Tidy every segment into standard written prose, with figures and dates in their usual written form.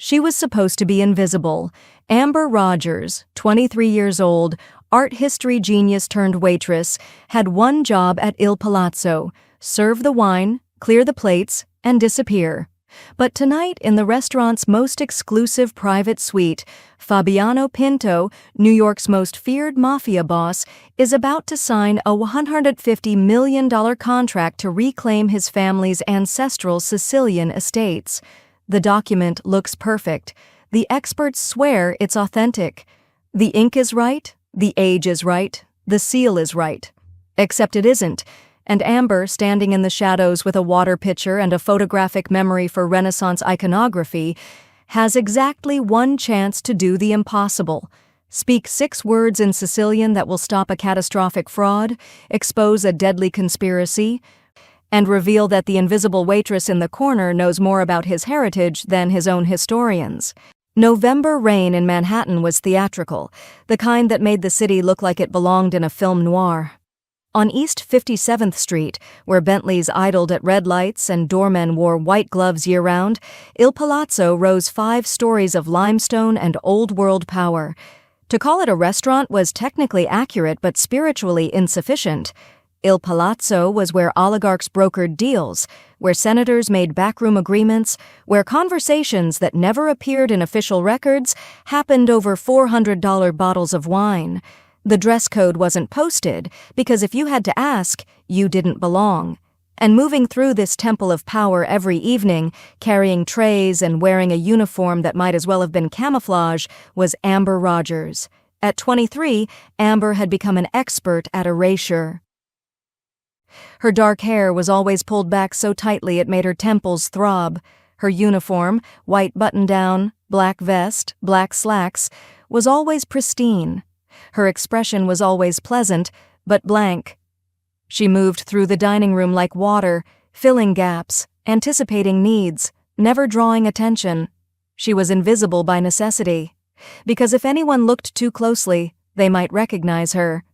She was supposed to be invisible. Amber Rogers, 23 years old, art history genius turned waitress, had one job at Il Palazzo: serve the wine, clear the plates, and disappear. But tonight, in the restaurant's most exclusive private suite, Fabiano Pinto, New York's most feared mafia boss, is about to sign a $150 million contract to reclaim his family's ancestral Sicilian estates. The document looks perfect. The experts swear it's authentic. The ink is right, the age is right, the seal is right. Except it isn't. And Amber, standing in the shadows with a water pitcher and a photographic memory for Renaissance iconography, has exactly one chance to do the impossible: speak 6 words in Sicilian that will stop a catastrophic fraud, expose a deadly conspiracy, and reveal that the invisible waitress in the corner knows more about his heritage than his own historians. November Rain in Manhattan was theatrical, the kind that made the city look like it belonged in a film noir. On East 57th Street, where Bentleys idled at red lights and doormen wore white gloves year-round, Il Palazzo rose 5 stories of limestone and old-world power. To call it a restaurant was technically accurate but spiritually insufficient. Il Palazzo was where oligarchs brokered deals, where senators made backroom agreements, where conversations that never appeared in official records happened over $400 bottles of wine. The dress code wasn't posted, because if you had to ask, you didn't belong. And moving through this temple of power every evening, carrying trays and wearing a uniform that might as well have been camouflage, was Amber Rogers. At 23, Amber had become an expert at erasure. Her dark hair was always pulled back so tightly it made her temples throb. Her uniform, white button-down, black vest, black slacks, was always pristine. Her expression was always pleasant, but blank. She moved through the dining room like water, filling gaps, anticipating needs, never drawing attention. She was invisible by necessity, because if anyone looked too closely, they might recognize her.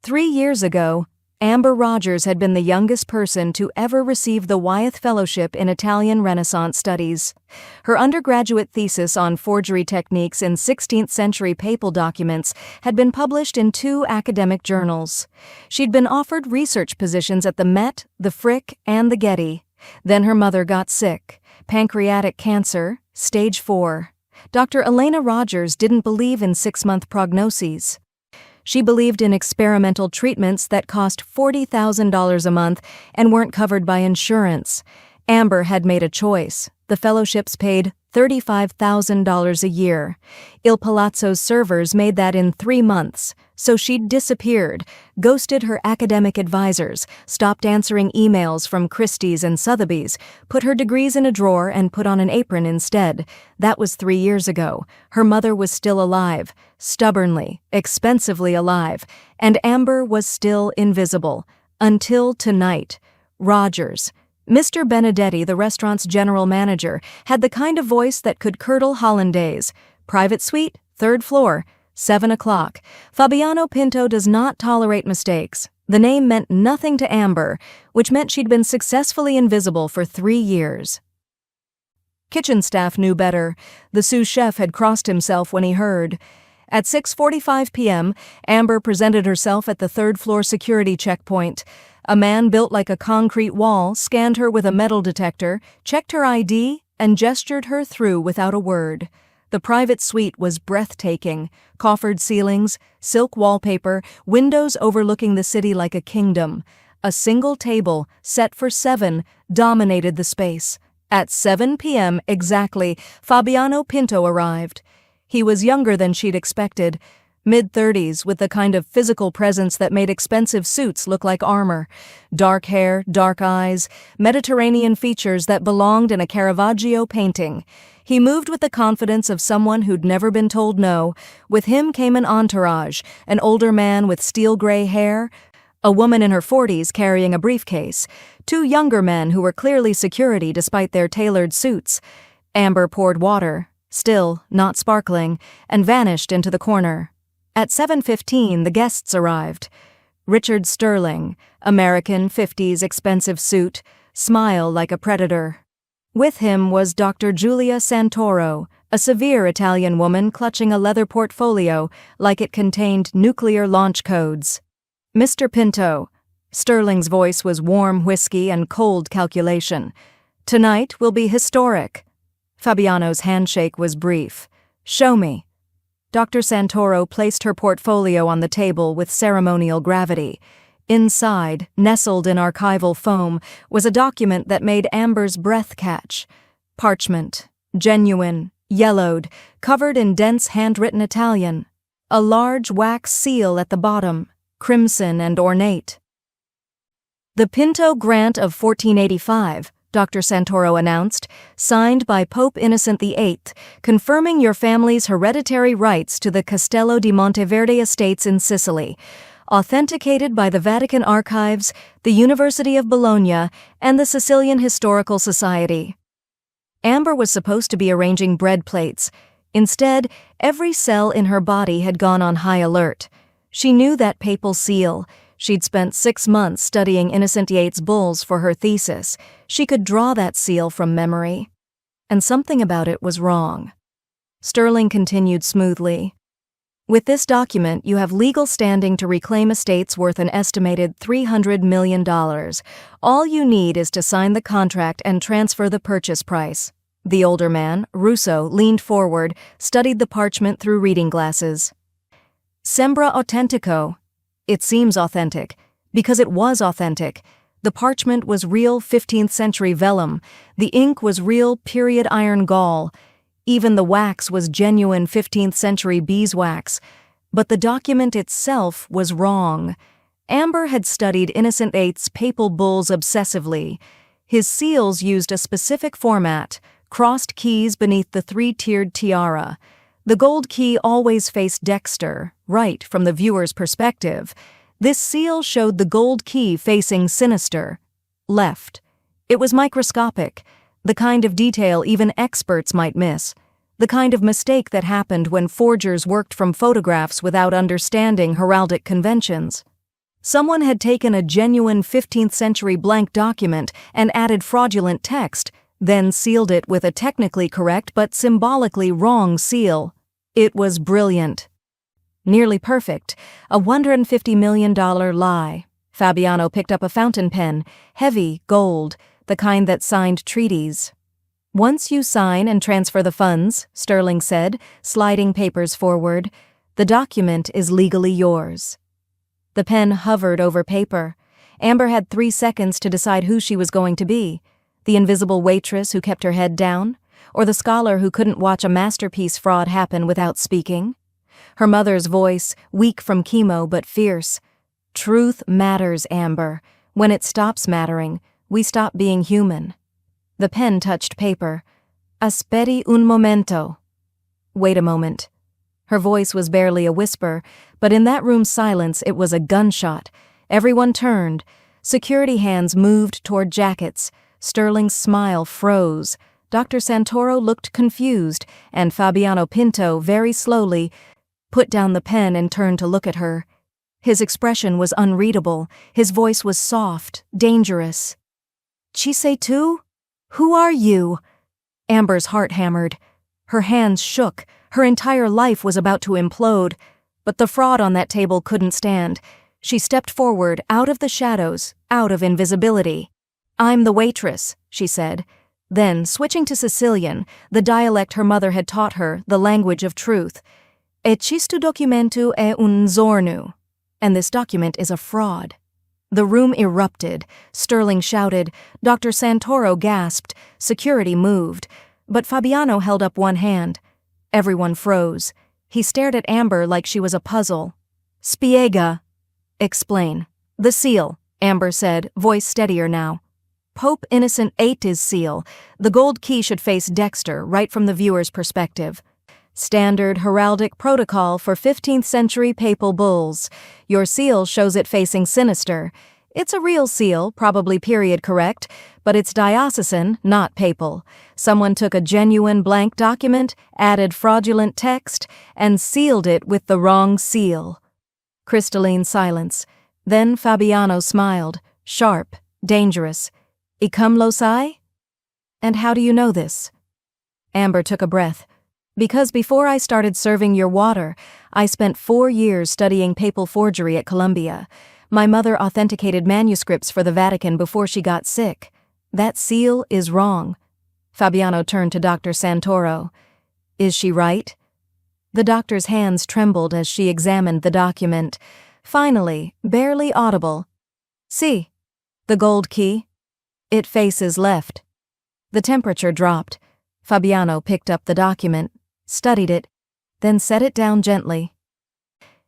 3 years ago, Amber Rogers had been the youngest person to ever receive the Wyeth Fellowship in Italian Renaissance Studies. Her undergraduate thesis on forgery techniques in 16th-century papal documents had been published in 2 academic journals. She'd been offered research positions at the Met, the Frick, and the Getty. Then her mother got sick. Pancreatic cancer, stage 4. Dr. Elena Rogers didn't believe in 6-month prognoses. She believed in experimental treatments that cost $40,000 a month and weren't covered by insurance. Amber had made a choice. The fellowships paid $35,000 a year. Il Palazzo's servers made that in 3 months, so she'd disappeared, ghosted her academic advisors, stopped answering emails from Christie's and Sotheby's, put her degrees in a drawer and put on an apron instead. That was 3 years ago. Her mother was still alive, stubbornly, expensively alive, and Amber was still invisible. Until tonight. Rogers, Mr. Benedetti, the restaurant's general manager, had the kind of voice that could curdle hollandaise. Private suite, 3rd floor, 7 o'clock. Fabiano Pinto does not tolerate mistakes. The name meant nothing to Amber, which meant she'd been successfully invisible for 3 years. Kitchen staff knew better. The sous chef had crossed himself when he heard. At 6:45 p.m., Amber presented herself at the 3rd floor security checkpoint. A man built like a concrete wall scanned her with a metal detector, checked her ID, and gestured her through without a word. The private suite was breathtaking. Coffered ceilings, silk wallpaper, windows overlooking the city like a kingdom. A single table, set for 7, dominated the space. At 7 p.m. exactly, Fabiano Pinto arrived. He was younger than she'd expected. Mid-30s, with the kind of physical presence that made expensive suits look like armor. Dark hair, dark eyes, Mediterranean features that belonged in a Caravaggio painting. He moved with the confidence of someone who'd never been told no. With him came an entourage, an older man with steel-gray hair, a woman in her 40s carrying a briefcase, 2 younger men who were clearly security despite their tailored suits. Amber poured water, still, not sparkling, and vanished into the corner. At 7:15, the guests arrived. Richard Sterling, American, 50s, expensive suit, smile like a predator. With him was Dr. Giulia Santoro, a severe Italian woman clutching a leather portfolio like it contained nuclear launch codes. "Mr. Pinto," Sterling's voice was warm whiskey and cold calculation. "Tonight will be historic." Fabiano's handshake was brief. "Show me." Dr. Santoro placed her portfolio on the table with ceremonial gravity. Inside, nestled in archival foam, was a document that made Amber's breath catch. Parchment, genuine, yellowed, covered in dense handwritten Italian. A large wax seal at the bottom, crimson and ornate. "The Pinto Grant of 1485, Dr. Santoro announced, signed by Pope Innocent VIII, confirming your family's hereditary rights to the Castello di Monteverde estates in Sicily, authenticated by the Vatican Archives, the University of Bologna, and the Sicilian Historical Society." Amber was supposed to be arranging bread plates. Instead, every cell in her body had gone on high alert. She knew that papal seal. She'd spent 6 months studying Innocent VIII's bulls for her thesis. She could draw that seal from memory. And something about it was wrong. Sterling continued smoothly. "With this document, you have legal standing to reclaim estates worth an estimated $300 million. All you need is to sign the contract and transfer the purchase price." The older man, Russo, leaned forward, studied the parchment through reading glasses. "Sembra autentico." It seems authentic, because it was authentic. The parchment was real 15th century vellum. The ink was real period iron gall. Even the wax was genuine 15th century beeswax. But the document itself was wrong. Amber had studied Innocent VIII's papal bulls obsessively. His seals used a specific format, crossed keys beneath the 3-tiered tiara. The gold key always faced dexter, right from the viewer's perspective. This seal showed the gold key facing sinister, left. It was microscopic, the kind of detail even experts might miss, the kind of mistake that happened when forgers worked from photographs without understanding heraldic conventions. Someone had taken a genuine 15th century blank document and added fraudulent text, then sealed it with a technically correct but symbolically wrong seal. It was brilliant. Nearly perfect. A $150 million lie. Fabiano picked up a fountain pen, heavy, gold, the kind that signed treaties. "Once you sign and transfer the funds," Sterling said, sliding papers forward, "the document is legally yours." The pen hovered over paper. Amber had 3 seconds to decide who she was going to be. The invisible waitress who kept her head down, or the scholar who couldn't watch a masterpiece fraud happen without speaking. Her mother's voice, weak from chemo but fierce. "Truth matters, Amber. When it stops mattering, we stop being human." The pen touched paper. "Aspetti un momento." Wait a moment. Her voice was barely a whisper, but in that room's silence it was a gunshot. Everyone turned. Security hands moved toward jackets. Sterling's smile froze. Dr. Santoro looked confused, and Fabiano Pinto, very slowly, put down the pen and turned to look at her. His expression was unreadable. His voice was soft, dangerous. "Ci sei tu? Who are you?" Amber's heart hammered. Her hands shook. Her entire life was about to implode. But the fraud on that table couldn't stand. She stepped forward, out of the shadows, out of invisibility. "I'm the waitress," she said. Then, switching to Sicilian, the dialect her mother had taught her, the language of truth. "E questo documento è un zornu." And this document is a fraud. The room erupted. Sterling shouted. Dr. Santoro gasped. Security moved. But Fabiano held up one hand. Everyone froze. He stared at Amber like she was a puzzle. "Spiega." "Explain." "The seal," Amber said, voice steadier now. "Pope Innocent VIII's seal. The gold key should face dexter, right from the viewer's perspective. Standard heraldic protocol for 15th century papal bulls. Your seal shows it facing sinister. It's a real seal, probably period correct, but it's diocesan, not papal. Someone took a genuine blank document, added fraudulent text, and sealed it with the wrong seal." Crystalline silence. Then Fabiano smiled, sharp, dangerous. "E come lo sai?" And how do you know this? Amber took a breath. Because before I started serving your water, I spent 4 years studying papal forgery at Columbia. My mother authenticated manuscripts for the Vatican before she got sick. That seal is wrong. Fabiano turned to Dr. Santoro. Is she right? The doctor's hands trembled as she examined the document. Finally, barely audible. See. The gold key? It faces left. The temperature dropped. Fabiano picked up the document, studied it, then set it down gently.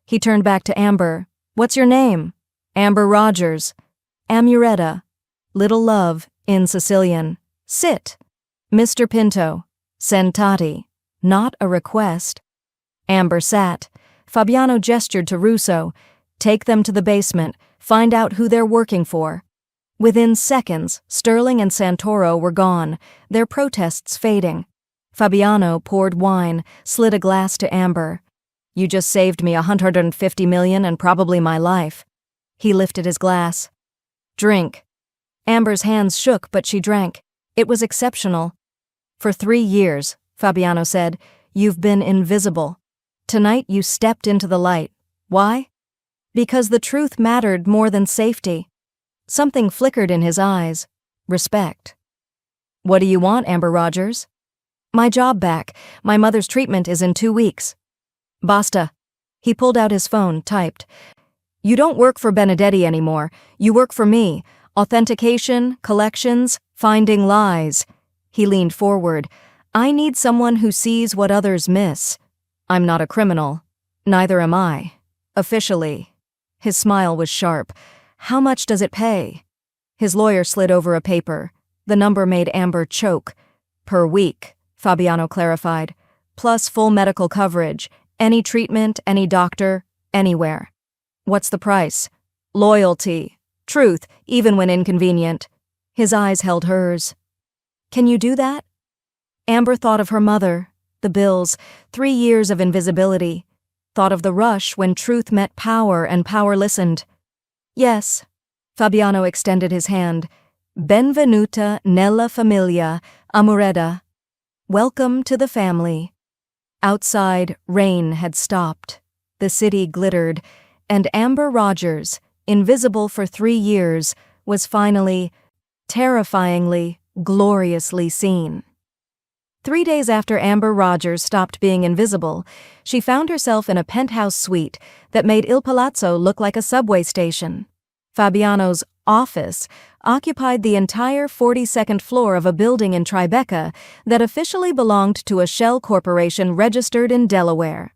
He turned back to Amber. What's your name? Amber Rogers. Amuretta. Little love, in Sicilian. Sit. Mr. Pinto. Sentati. Not a request. Amber sat. Fabiano gestured to Russo. Take them to the basement. Find out who they're working for. Within seconds, Sterling and Santoro were gone, their protests fading. Fabiano poured wine, slid a glass to Amber. You just saved me $150 million and probably my life. He lifted his glass. Drink. Amber's hands shook, but she drank. It was exceptional. For 3 years, Fabiano said, you've been invisible. Tonight you stepped into the light. Why? Because the truth mattered more than safety. Something flickered in his eyes. Respect. What do you want, Amber Rogers? My job back. My mother's treatment is in 2 weeks. Basta. He pulled out his phone, typed. You don't work for Benedetti anymore. You work for me. Authentication, collections, finding lies. He leaned forward. I need someone who sees what others miss. I'm not a criminal. Neither am I. Officially. His smile was sharp. How much does it pay? His lawyer slid over a paper. The number made Amber choke. Per week, Fabiano clarified. Plus full medical coverage. Any treatment, any doctor, anywhere. What's the price? Loyalty. Truth, even when inconvenient. His eyes held hers. Can you do that? Amber thought of her mother, the bills, 3 years of invisibility. Thought of the rush when truth met power and power listened. Yes. Fabiano extended his hand. Benvenuta nella famiglia, Amuretta. Welcome to the family. Outside, rain had stopped. The city glittered, and Amber Rogers, invisible for 3 years, was finally, terrifyingly, gloriously seen. 3 days after Amber Rogers stopped being invisible, she found herself in a penthouse suite that made Il Palazzo look like a subway station. Fabiano's office occupied the entire 42nd floor of a building in Tribeca that officially belonged to a shell corporation registered in Delaware.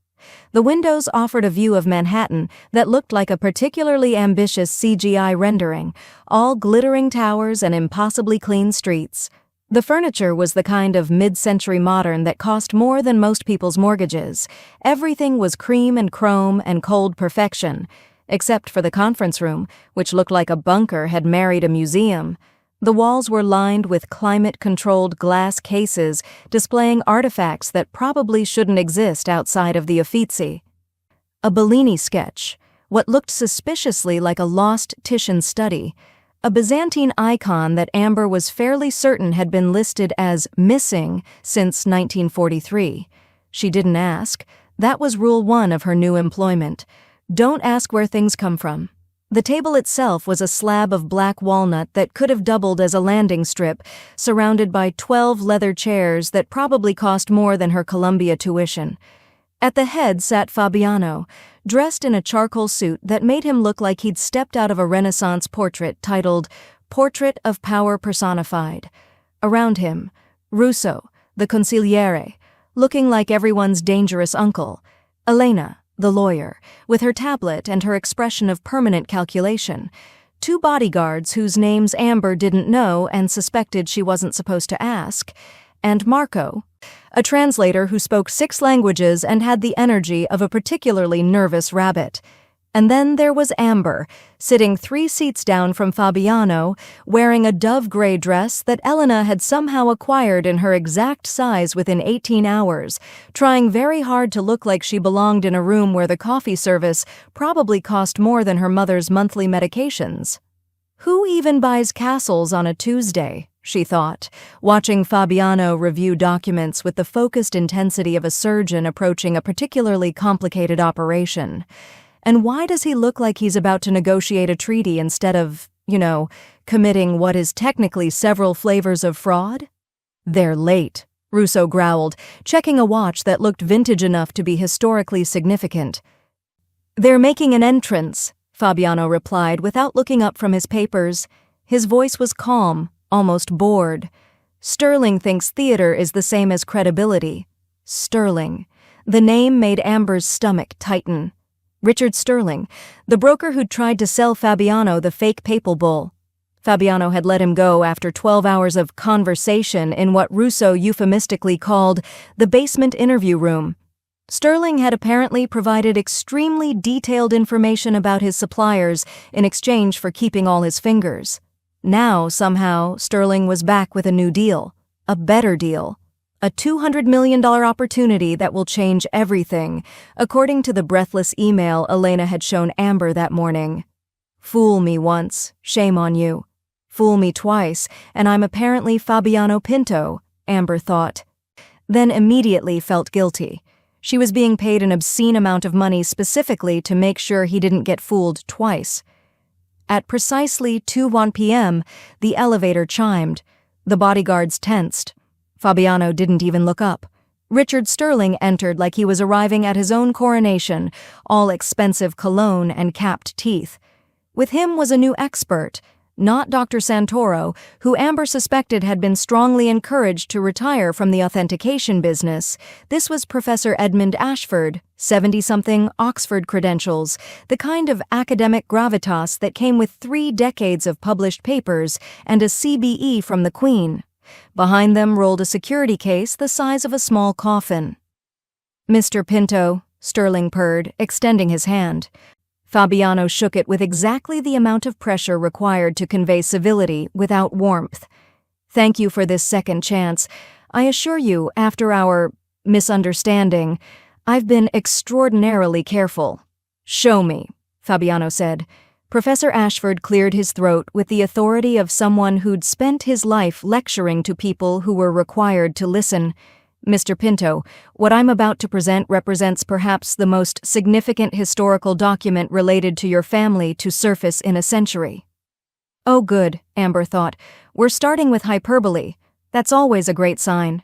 The windows offered a view of Manhattan that looked like a particularly ambitious CGI rendering, all glittering towers and impossibly clean streets. The furniture was the kind of mid-century modern that cost more than most people's mortgages. Everything was cream and chrome and cold perfection, except for the conference room, which looked like a bunker had married a museum. The walls were lined with climate-controlled glass cases displaying artifacts that probably shouldn't exist outside of the Uffizi. A Bellini sketch, what looked suspiciously like a lost Titian study, a Byzantine icon that Amber was fairly certain had been listed as missing since 1943. She didn't ask. That was Rule 1 of her new employment. Don't ask where things come from. The table itself was a slab of black walnut that could have doubled as a landing strip, surrounded by 12 leather chairs that probably cost more than her Columbia tuition. At the head sat Fabiano, dressed in a charcoal suit that made him look like he'd stepped out of a Renaissance portrait titled Portrait of Power Personified. Around him, Russo, the consigliere, looking like everyone's dangerous uncle, Elena, the lawyer, with her tablet and her expression of permanent calculation, 2 bodyguards whose names Amber didn't know and suspected she wasn't supposed to ask, and Marco, a translator who spoke 6 languages and had the energy of a particularly nervous rabbit. And then there was Amber, sitting 3 seats down from Fabiano, wearing a dove-gray dress that Elena had somehow acquired in her exact size within 18 hours, trying very hard to look like she belonged in a room where the coffee service probably cost more than her mother's monthly medications. Who even buys castles on a Tuesday? she thought, watching Fabiano review documents with the focused intensity of a surgeon approaching a particularly complicated operation. And why does he look like he's about to negotiate a treaty instead of, committing what is technically several flavors of fraud? They're late, Russo growled, checking a watch that looked vintage enough to be historically significant. They're making an entrance, Fabiano replied without looking up from his papers. His voice was calm, almost bored. Sterling thinks theater is the same as credibility. Sterling. The name made Amber's stomach tighten. Richard Sterling, the broker who'd tried to sell Fabiano the fake papal bull. Fabiano had let him go after 12 hours of conversation in what Russo euphemistically called the basement interview room. Sterling had apparently provided extremely detailed information about his suppliers in exchange for keeping all his fingers. Now, somehow, Sterling was back with a new deal, a better deal. A $200 million opportunity that will change everything, according to the breathless email Elena had shown Amber that morning. Fool me once, shame on you. Fool me twice, and I'm apparently Fabiano Pinto, Amber thought. Then immediately felt guilty. She was being paid an obscene amount of money specifically to make sure he didn't get fooled twice. At precisely 2:01 p.m., the elevator chimed. The bodyguards tensed. Fabiano didn't even look up. Richard Sterling entered like he was arriving at his own coronation, all expensive cologne and capped teeth. With him was a new expert, not Dr. Santoro, who Amber suspected had been strongly encouraged to retire from the authentication business. This was Professor Edmund Ashford, 70-something, Oxford credentials, the kind of academic gravitas that came with 3 decades of published papers and a CBE from the Queen. Behind them rolled a security case the size of a small coffin. Mr. Pinto, Sterling purred, extending his hand. Fabiano shook it with exactly the amount of pressure required to convey civility without warmth. Thank you for this second chance. I assure you, after our misunderstanding, I've been extraordinarily careful. Show me, Fabiano said. Professor Ashford cleared his throat with the authority of someone who'd spent his life lecturing to people who were required to listen. Mr. Pinto, what I'm about to present represents perhaps the most significant historical document related to your family to surface in a century. Oh good, Amber thought. We're starting with hyperbole. That's always a great sign.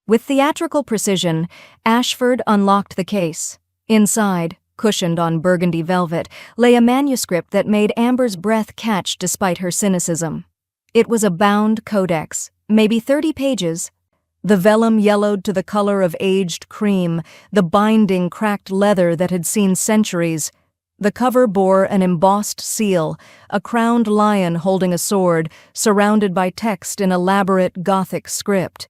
With theatrical precision, Ashford unlocked the case. Inside, cushioned on burgundy velvet, lay a manuscript that made Amber's breath catch despite her cynicism. It was a bound codex, maybe 30 pages. The vellum yellowed to the color of aged cream, the binding cracked leather that had seen centuries. The cover bore an embossed seal, a crowned lion holding a sword, surrounded by text in elaborate Gothic script.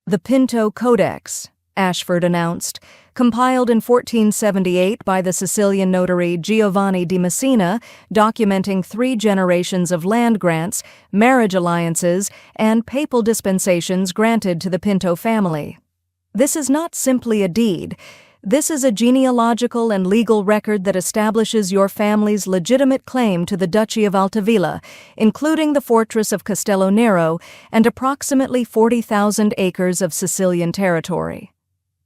The Pinto Codex, Ashford announced, compiled in 1478 by the Sicilian notary Giovanni di Messina, documenting 3 generations of land grants, marriage alliances, and papal dispensations granted to the Pinto family. This is not simply a deed. This is a genealogical and legal record that establishes your family's legitimate claim to the Duchy of Altavilla, including the fortress of Castello Nero and approximately 40,000 acres of Sicilian territory.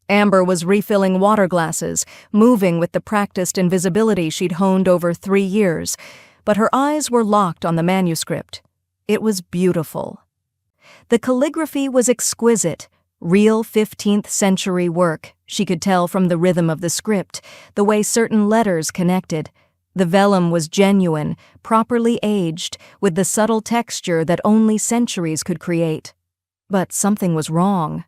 Amber was refilling water glasses, moving with the practiced invisibility she'd honed over 3 years, but her eyes were locked on the manuscript. It was beautiful. The calligraphy was exquisite, real 15th century work. She could tell from the rhythm of the script, the way certain letters connected. The vellum was genuine, properly aged, with the subtle texture that only centuries could create. But something was wrong.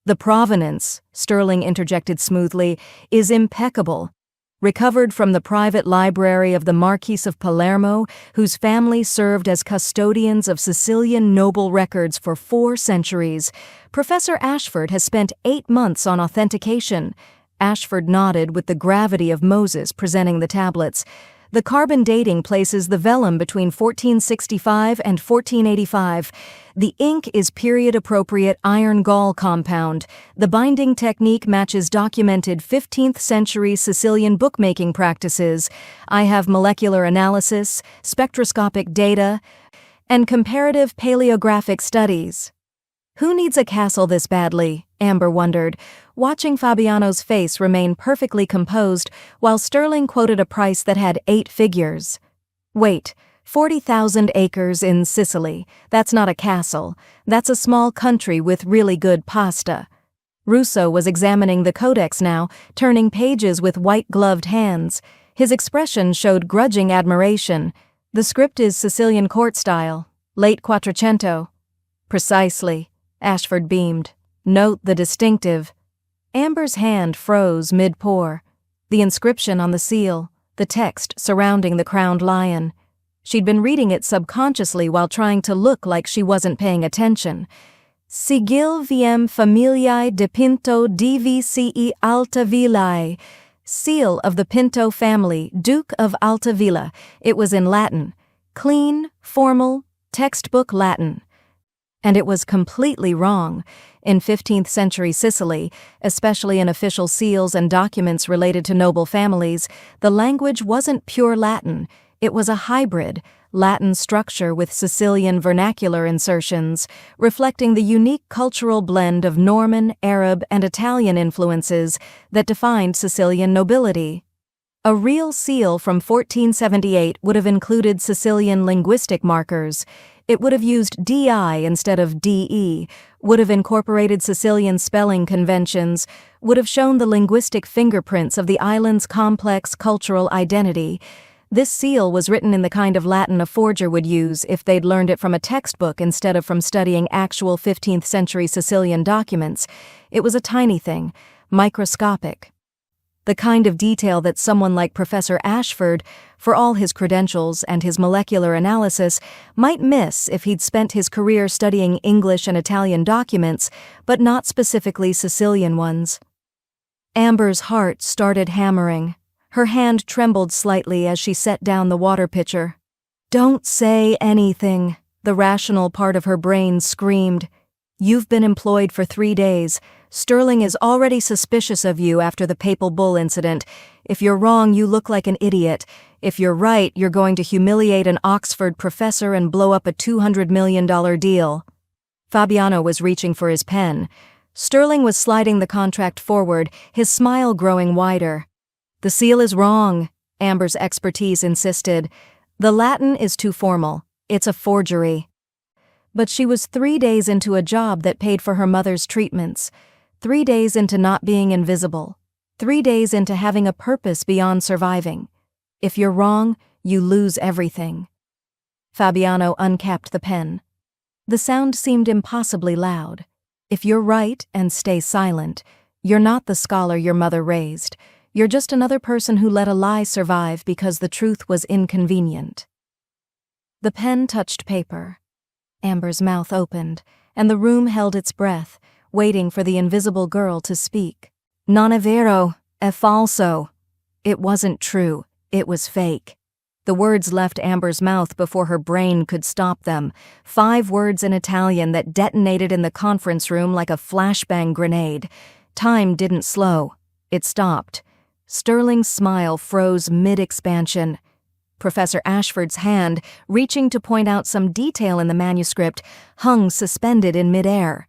The provenance, Sterling interjected smoothly, is impeccable. Recovered from the private library of the Marquis of Palermo, whose family served as custodians of Sicilian noble records for 4 centuries. Professor Ashford has spent 8 months on authentication. Ashford nodded with the gravity of Moses presenting the tablets. The carbon dating places the vellum between 1465 and 1485. The ink is period-appropriate iron gall compound. The binding technique matches documented 15th century Sicilian bookmaking practices. I have molecular analysis, spectroscopic data. and comparative paleographic studies. Who needs a castle this badly? Amber wondered, watching Fabiano's face remain perfectly composed while Sterling quoted a price that had 8 figures. Wait, 40,000 acres in Sicily. That's not a castle. That's a small country with really good pasta. Russo was examining the codex now, turning pages with white-gloved hands. His expression showed grudging admiration. The script is Sicilian court style, late Quattrocento. Precisely. Ashford beamed. Note the distinctive. Amber's hand froze mid-pour. The inscription on the seal, the text surrounding the crowned lion. She'd been reading it subconsciously while trying to look like she wasn't paying attention. Sigil viem familiae de Pinto DVCE Altavillae. Seal of the Pinto family, Duke of Altavilla. It was in Latin. Clean, formal, textbook Latin. And it was completely wrong. In 15th century Sicily, especially in official seals and documents related to noble families, the language wasn't pure Latin. It was a hybrid, Latin structure with Sicilian vernacular insertions, reflecting the unique cultural blend of Norman, Arab, and Italian influences that defined Sicilian nobility. A real seal from 1478 would have included Sicilian linguistic markers. It would have used DI instead of DE, would have incorporated Sicilian spelling conventions, would have shown the linguistic fingerprints of the island's complex cultural identity. This seal was written in the kind of Latin a forger would use if they'd learned it from a textbook instead of from studying actual 15th century Sicilian documents. It was a tiny thing, microscopic. The kind of detail that someone like Professor Ashford, for all his credentials and his molecular analysis, might miss if he'd spent his career studying English and Italian documents, but not specifically Sicilian ones. Amber's heart started hammering. Her hand trembled slightly as she set down the water pitcher. "Don't say anything," the rational part of her brain screamed. "You've been employed for 3 days. Sterling is already suspicious of you after the Papal Bull incident. If you're wrong, you look like an idiot. If you're right, you're going to humiliate an Oxford professor and blow up a $200 million deal." Fabiano was reaching for his pen. Sterling was sliding the contract forward, his smile growing wider. "The seal is wrong," Amber's expertise insisted. "The Latin is too formal. It's a forgery." But she was 3 days into a job that paid for her mother's treatments, 3 days into not being invisible, 3 days into having a purpose beyond surviving. If you're wrong, you lose everything. Fabiano uncapped the pen. The sound seemed impossibly loud. If you're right and stay silent, you're not the scholar your mother raised. You're just another person who let a lie survive because the truth was inconvenient. The pen touched paper. Amber's mouth opened, and the room held its breath, waiting for the invisible girl to speak. "Non è vero, è falso." It wasn't true, it was fake. The words left Amber's mouth before her brain could stop them. 5 words in Italian that detonated in the conference room like a flashbang grenade. Time didn't slow. It stopped. Sterling's smile froze mid-expansion. Professor Ashford's hand, reaching to point out some detail in the manuscript, hung suspended in midair.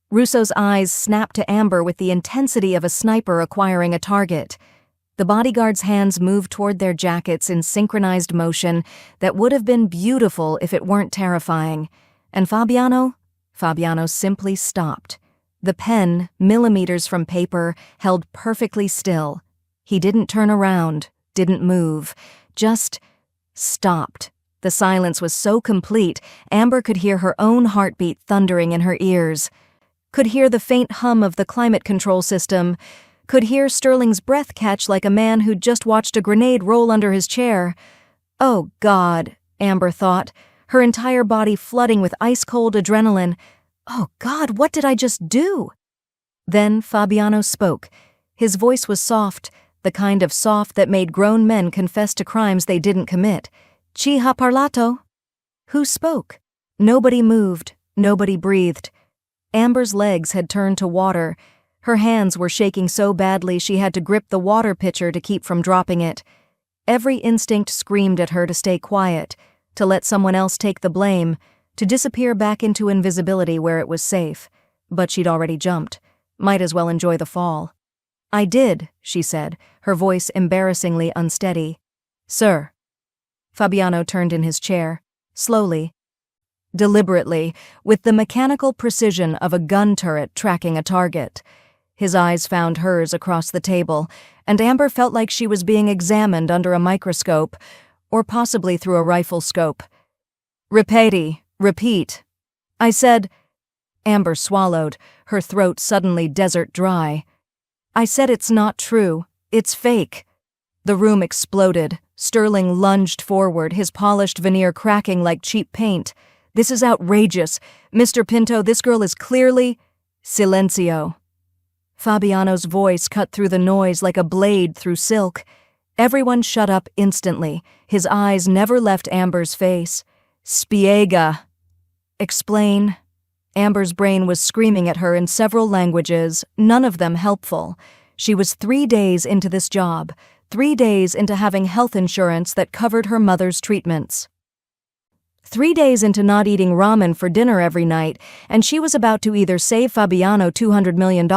Russo's eyes snapped to Amber with the intensity of a sniper acquiring a target. The bodyguards' hands moved toward their jackets in synchronized motion that would have been beautiful if it weren't terrifying. And Fabiano simply stopped. The pen, millimeters from paper, held perfectly still. He didn't turn around, didn't move, just stopped. The silence was so complete, Amber could hear her own heartbeat thundering in her ears. Could hear the faint hum of the climate control system. Could hear Sterling's breath catch like a man who'd just watched a grenade roll under his chair. Oh, God, Amber thought, her entire body flooding with ice-cold adrenaline. Oh, God, what did I just do? Then Fabiano spoke. His voice was soft, the kind of soft that made grown men confess to crimes they didn't commit. "Chi ha parlato?" Who spoke? Nobody moved, nobody breathed. Amber's legs had turned to water. Her hands were shaking so badly she had to grip the water pitcher to keep from dropping it. Every instinct screamed at her to stay quiet. to let someone else take the blame, to disappear back into invisibility where it was safe. But she'd already jumped. Might as well enjoy the fall. "I did," she said, her voice embarrassingly unsteady. "Sir." Fabiano turned in his chair, slowly, deliberately, with the mechanical precision of a gun turret tracking a target. His eyes found hers across the table, and Amber felt like she was being examined under a microscope, or possibly through a rifle scope. "Ripeti, repeat." I said. Amber swallowed, her throat suddenly desert dry. "I said it's not true. It's fake." The room exploded. Sterling lunged forward, his polished veneer cracking like cheap paint. "This is outrageous. Mr. Pinto, this girl is clearly—" "Silencio." Fabiano's voice cut through the noise like a blade through silk. Everyone shut up instantly. His eyes never left Amber's face. "Spiega." "Explain." Amber's brain was screaming at her in several languages, none of them helpful. She was 3 days into this job, 3 days into having health insurance that covered her mother's treatments. 3 days into not eating ramen for dinner every night, and she was about to either save Fabiano $200 million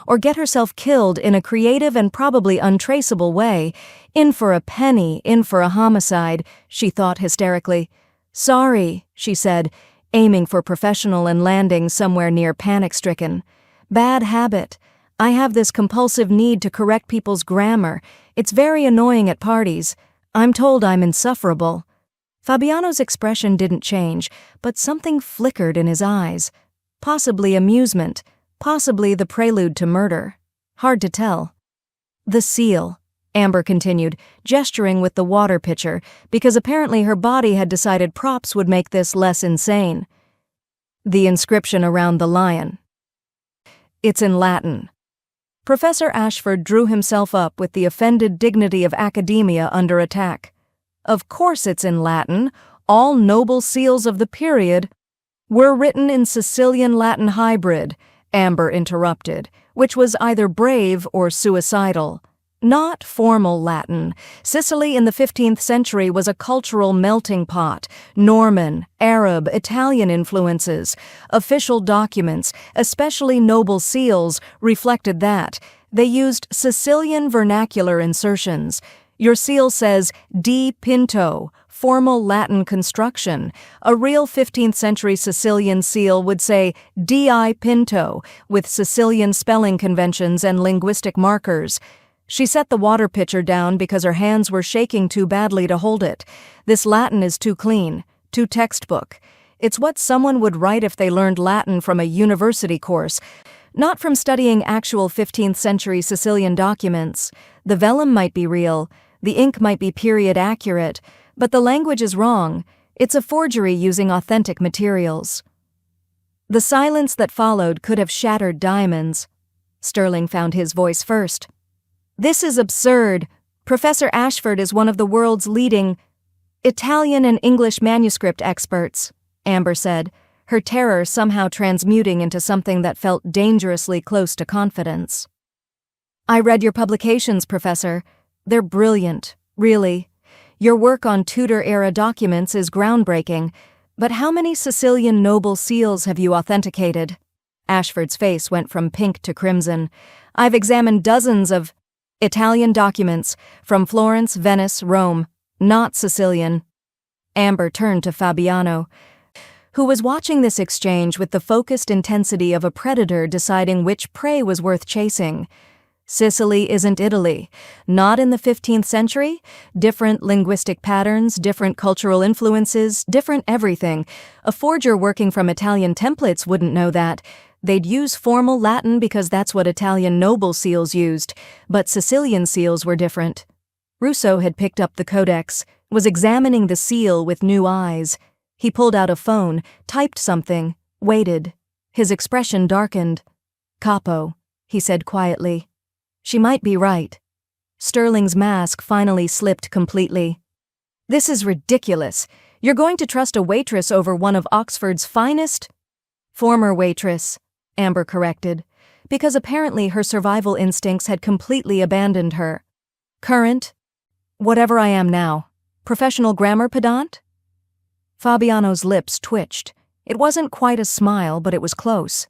or get herself killed in a creative and probably untraceable way. In for a penny, in for a homicide, she thought hysterically. "Sorry," she said, aiming for professional and landing somewhere near panic-stricken. "Bad habit. I have this compulsive need to correct people's grammar. It's very annoying at parties. I'm told I'm insufferable." Fabiano's expression didn't change, but something flickered in his eyes. Possibly amusement, possibly the prelude to murder. Hard to tell. "The seal," Amber continued, gesturing with the water pitcher, because apparently her body had decided props would make this less insane. "The inscription around the lion. It's in Latin." Professor Ashford drew himself up with the offended dignity of academia under attack. "Of course it's in Latin. All noble seals of the period were written in Sicilian Latin hybrid," Amber interrupted, which was either brave or suicidal. "Not formal Latin. Sicily in the 15th century was a cultural melting pot. Norman, Arab, Italian influences. Official documents, especially noble seals, reflected that. They used Sicilian vernacular insertions. Your seal says Di Pinto, formal Latin construction. A real 15th century Sicilian seal would say Di Pinto, with Sicilian spelling conventions and linguistic markers." She set the water pitcher down because her hands were shaking too badly to hold it. "This Latin is too clean, too textbook. It's what someone would write if they learned Latin from a university course, not from studying actual 15th century Sicilian documents. The vellum might be real, the ink might be period accurate, but the language is wrong. It's a forgery using authentic materials." The silence that followed could have shattered diamonds. Sterling found his voice first. "This is absurd. Professor Ashford is one of the world's leading Italian and English manuscript experts," Amber said, her terror somehow transmuting into something that felt dangerously close to confidence. "I read your publications, Professor. They're brilliant, really. Your work on Tudor-era documents is groundbreaking, but how many Sicilian noble seals have you authenticated?" Ashford's face went from pink to crimson. "I've examined dozens of Italian documents, from Florence, Venice, Rome, not Sicilian." Amber turned to Fabiano, who was watching this exchange with the focused intensity of a predator deciding which prey was worth chasing. "Sicily isn't Italy. Not in the 15th century. Different linguistic patterns, different cultural influences, different everything. A forger working from Italian templates wouldn't know that. They'd use formal Latin because that's what Italian noble seals used, but Sicilian seals were different." Russo had picked up the codex, was examining the seal with new eyes. He pulled out a phone, typed something, waited. His expression darkened. "Capo," he said quietly. "She might be right." Sterling's mask finally slipped completely. "This is ridiculous. You're going to trust a waitress over one of Oxford's finest—" "Former waitress," Amber corrected, because apparently her survival instincts had completely abandoned her. "Current? Whatever I am now. Professional grammar pedant?" Fabiano's lips twitched. It wasn't quite a smile, but it was close.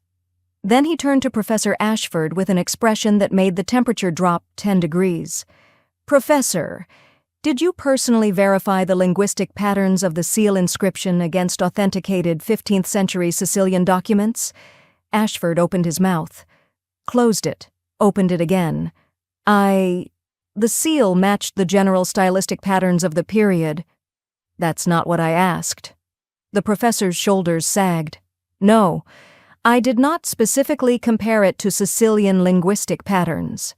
Then he turned to Professor Ashford with an expression that made the temperature drop 10 degrees. "Professor, did you personally verify the linguistic patterns of the seal inscription against authenticated 15th century Sicilian documents?" Ashford opened his mouth, closed it, opened it again. The seal matched the general stylistic patterns of the period." "That's not what I asked." The professor's shoulders sagged. "No, I did not specifically compare it to Sicilian linguistic patterns."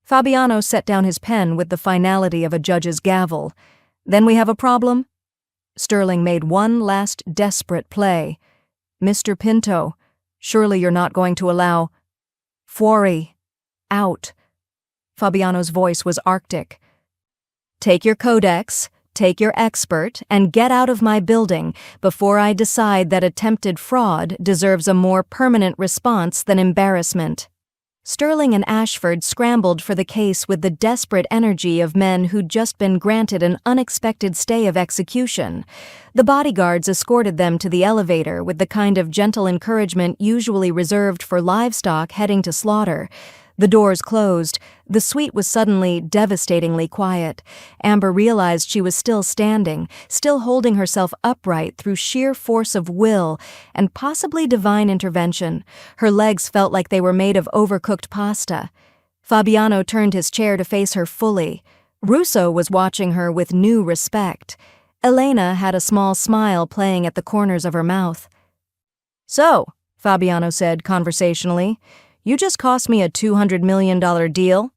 Fabiano set down his pen with the finality of a judge's gavel. "Then we have a problem?" Sterling made one last desperate play. "Mr. Pinto, surely you're not going to allow—" "Fuori. Out." Fabiano's voice was arctic. "Take your codex, take your expert, and get out of my building before I decide that attempted fraud deserves a more permanent response than embarrassment." Sterling and Ashford scrambled for the case with the desperate energy of men who'd just been granted an unexpected stay of execution. The bodyguards escorted them to the elevator with the kind of gentle encouragement usually reserved for livestock heading to slaughter. The doors closed. The suite was suddenly devastatingly quiet. Amber realized she was still standing, still holding herself upright through sheer force of will and possibly divine intervention. Her legs felt like they were made of overcooked pasta. Fabiano turned his chair to face her fully. Russo was watching her with new respect. Elena had a small smile playing at the corners of her mouth. "So," Fabiano said conversationally, "you just cost me a $200 million deal?"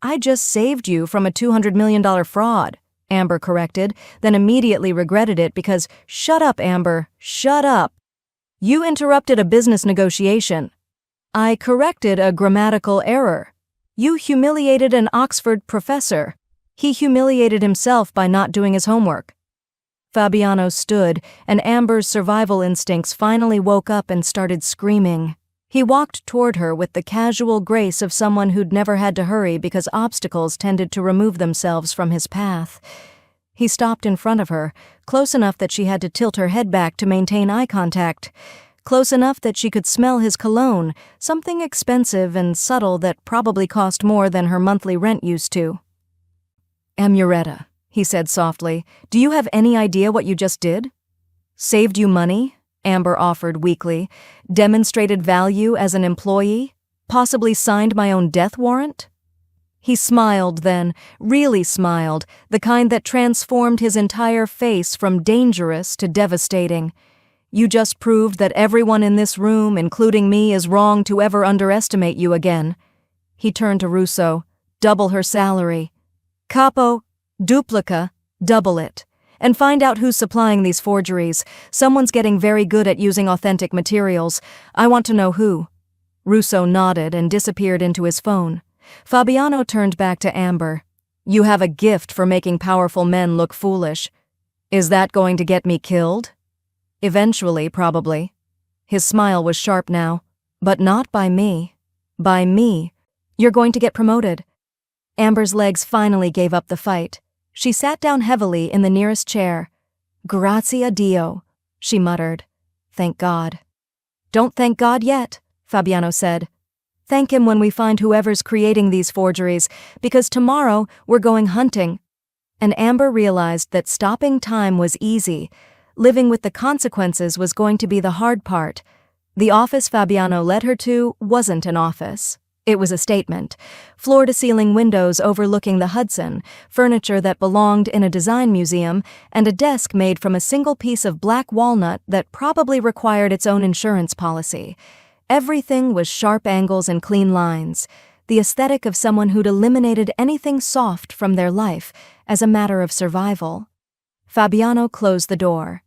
"I just saved you from a $200 million fraud," Amber corrected, then immediately regretted it because, "Shut up, Amber, shut up. You interrupted a business negotiation." "I corrected a grammatical error. You humiliated an Oxford professor. He humiliated himself by not doing his homework." Fabiano stood, and Amber's survival instincts finally woke up and started screaming. He walked toward her with the casual grace of someone who'd never had to hurry because obstacles tended to remove themselves from his path. He stopped in front of her, close enough that she had to tilt her head back to maintain eye contact, close enough that she could smell his cologne, something expensive and subtle that probably cost more than her monthly rent used to. "Amuretta," he said softly, "do you have any idea what you just did?" "Saved you money," Amber offered weakly, "demonstrated value as an employee, possibly signed my own death warrant?" He smiled then, really smiled, the kind that transformed his entire face from dangerous to devastating. "You just proved that everyone in this room, including me, is wrong to ever underestimate you again." He turned to Russo. "Double her salary. Capo, duplica, double it. And find out who's supplying these forgeries. Someone's getting very good at using authentic materials. I want to know who." Russo nodded and disappeared into his phone. Fabiano turned back to Amber. "You have a gift for making powerful men look foolish. Is that going to get me killed?" "Eventually, probably." His smile was sharp now. "But not by me. By me. You're going to get promoted." Amber's legs finally gave up the fight. She sat down heavily in the nearest chair. "Grazie a Dio," she muttered. "Thank God." "Don't thank God yet," Fabiano said. "Thank him when we find whoever's creating these forgeries, because tomorrow we're going hunting." And Amber realized that stopping time was easy. Living with the consequences was going to be the hard part. The office Fabiano led her to wasn't an office. It was a statement. Floor-to-ceiling windows overlooking the Hudson, furniture that belonged in a design museum, and a desk made from a single piece of black walnut that probably required its own insurance policy. Everything was sharp angles and clean lines, the aesthetic of someone who'd eliminated anything soft from their life as a matter of survival. Fabiano closed the door.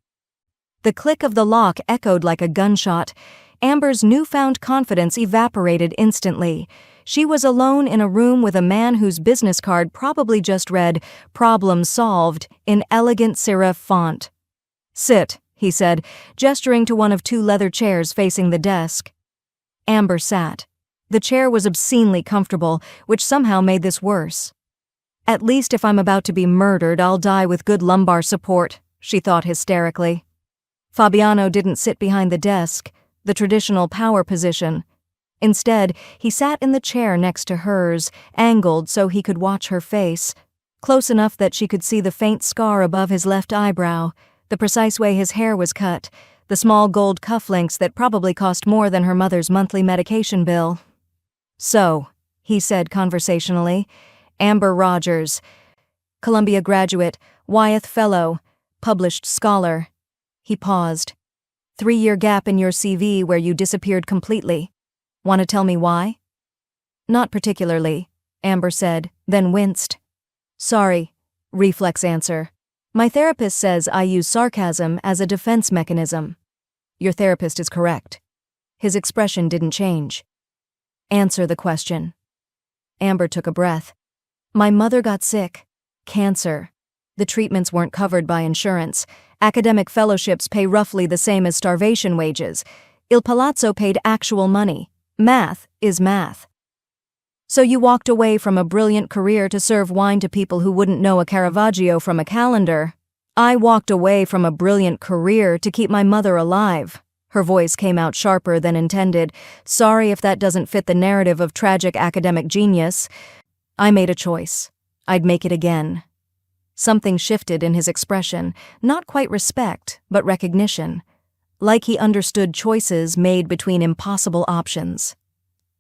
The click of the lock echoed like a gunshot. Amber's newfound confidence evaporated instantly. She was alone in a room with a man whose business card probably just read, "Problem solved," in elegant serif font. "Sit," he said, gesturing to one of two leather chairs facing the desk. Amber sat. The chair was obscenely comfortable, which somehow made this worse. "At least if I'm about to be murdered, I'll die with good lumbar support," she thought hysterically. Fabiano didn't sit behind the desk, the traditional power position. Instead, he sat in the chair next to hers, angled so he could watch her face, close enough that she could see the faint scar above his left eyebrow, the precise way his hair was cut, the small gold cufflinks that probably cost more than her mother's monthly medication bill. "So," he said conversationally, "Amber Rogers, Columbia graduate, Wyeth Fellow, published scholar." He paused. 3-year gap in your CV where you disappeared completely. Want to tell me why? Not particularly, Amber said, then winced. Sorry, reflex answer. My therapist says I use sarcasm as a defense mechanism. Your therapist is correct. His expression didn't change. Answer the question. Amber took a breath. My mother got sick. Cancer. The treatments weren't covered by insurance. Academic fellowships pay roughly the same as starvation wages. Il Palazzo paid actual money. Math is math. So you walked away from a brilliant career to serve wine to people who wouldn't know a Caravaggio from a calendar. I walked away from a brilliant career to keep my mother alive. Her voice came out sharper than intended. Sorry if that doesn't fit the narrative of tragic academic genius. I made a choice. I'd make it again. Something shifted in his expression, not quite respect, but recognition. Like he understood choices made between impossible options.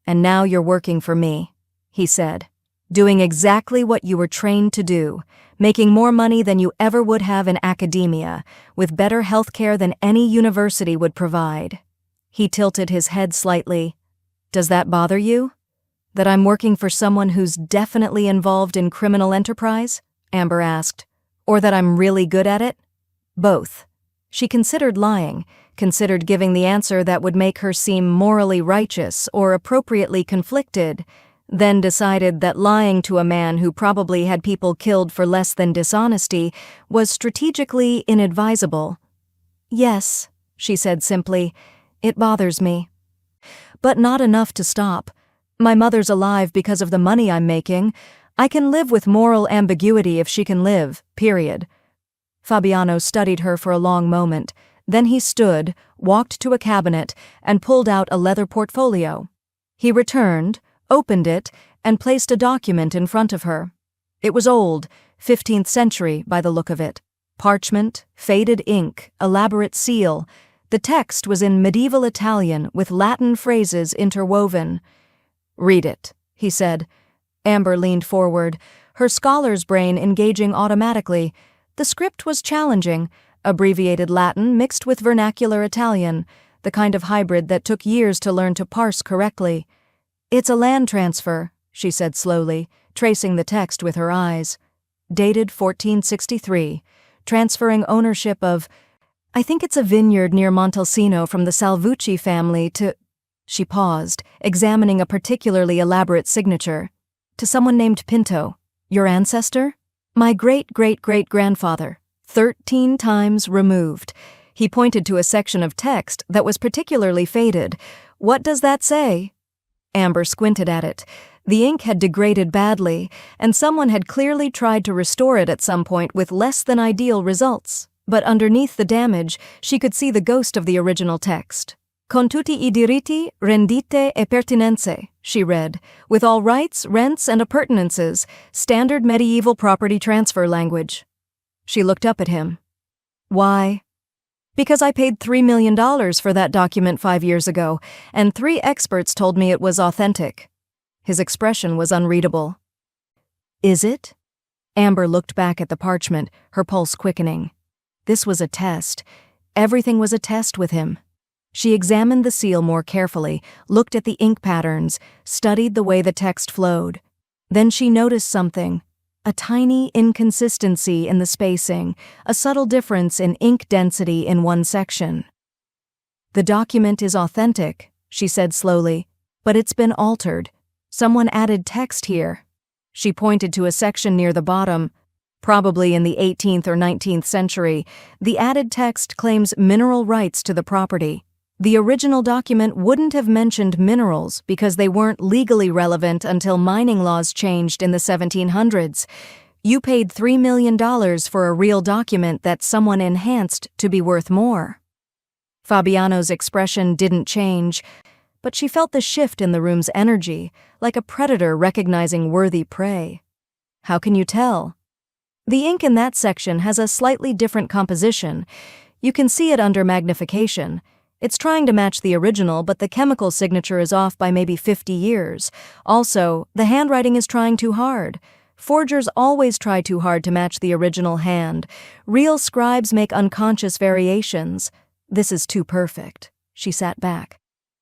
And now you're working for me, he said, doing exactly what you were trained to do, making more money than you ever would have in academia, with better healthcare than any university would provide. He tilted his head slightly. Does that bother you? That I'm working for someone who's definitely involved in criminal enterprise? Amber asked. Or that I'm really good at it? Both. She considered lying, considered giving the answer that would make her seem morally righteous or appropriately conflicted, then decided that lying to a man who probably had people killed for less than dishonesty was strategically inadvisable. Yes, she said simply, it bothers me. But not enough to stop. My mother's alive because of the money I'm making. I can live with moral ambiguity if she can live, period. Fabiano studied her for a long moment. Then he stood, walked to a cabinet, and pulled out a leather portfolio. He returned, opened it, and placed a document in front of her. It was old, 15th century by the look of it. Parchment, faded ink, elaborate seal. The text was in medieval Italian with Latin phrases interwoven. Read it, he said. Amber leaned forward, her scholar's brain engaging automatically. The script was challenging, abbreviated Latin mixed with vernacular Italian, the kind of hybrid that took years to learn to parse correctly. It's a land transfer, she said slowly, tracing the text with her eyes. Dated 1463, transferring ownership of, I think it's a vineyard near Montalcino from the Salvucci family to... She paused, examining a particularly elaborate signature. To someone named Pinto. Your ancestor? My great-great-great-grandfather. 13 times removed. He pointed to a section of text that was particularly faded. What does that say? Amber squinted at it. The ink had degraded badly, and someone had clearly tried to restore it at some point with less than ideal results. But underneath the damage, she could see the ghost of the original text. Con tutti I diritti, rendite e pertinenze, she read, with all rights, rents, and appurtenances, standard medieval property transfer language. She looked up at him. Why? Because I paid $3 million for that document 5 years ago, and 3 experts told me it was authentic. His expression was unreadable. Is it? Amber looked back at the parchment, her pulse quickening. This was a test. Everything was a test with him. She examined the seal more carefully, looked at the ink patterns, studied the way the text flowed. Then she noticed something. A tiny inconsistency in the spacing, a subtle difference in ink density in one section. The document is authentic, she said slowly, but it's been altered. Someone added text here. She pointed to a section near the bottom. Probably in the 18th or 19th century, the added text claims mineral rights to the property. The original document wouldn't have mentioned minerals because they weren't legally relevant until mining laws changed in the 1700s. You paid $3 million for a real document that someone enhanced to be worth more." Fabiano's expression didn't change, but she felt the shift in the room's energy, like a predator recognizing worthy prey. "How can you tell?" "The ink in that section has a slightly different composition. You can see it under magnification. It's trying to match the original, but the chemical signature is off by maybe 50 years. Also, the handwriting is trying too hard. Forgers always try too hard to match the original hand. Real scribes make unconscious variations. This is too perfect." She sat back.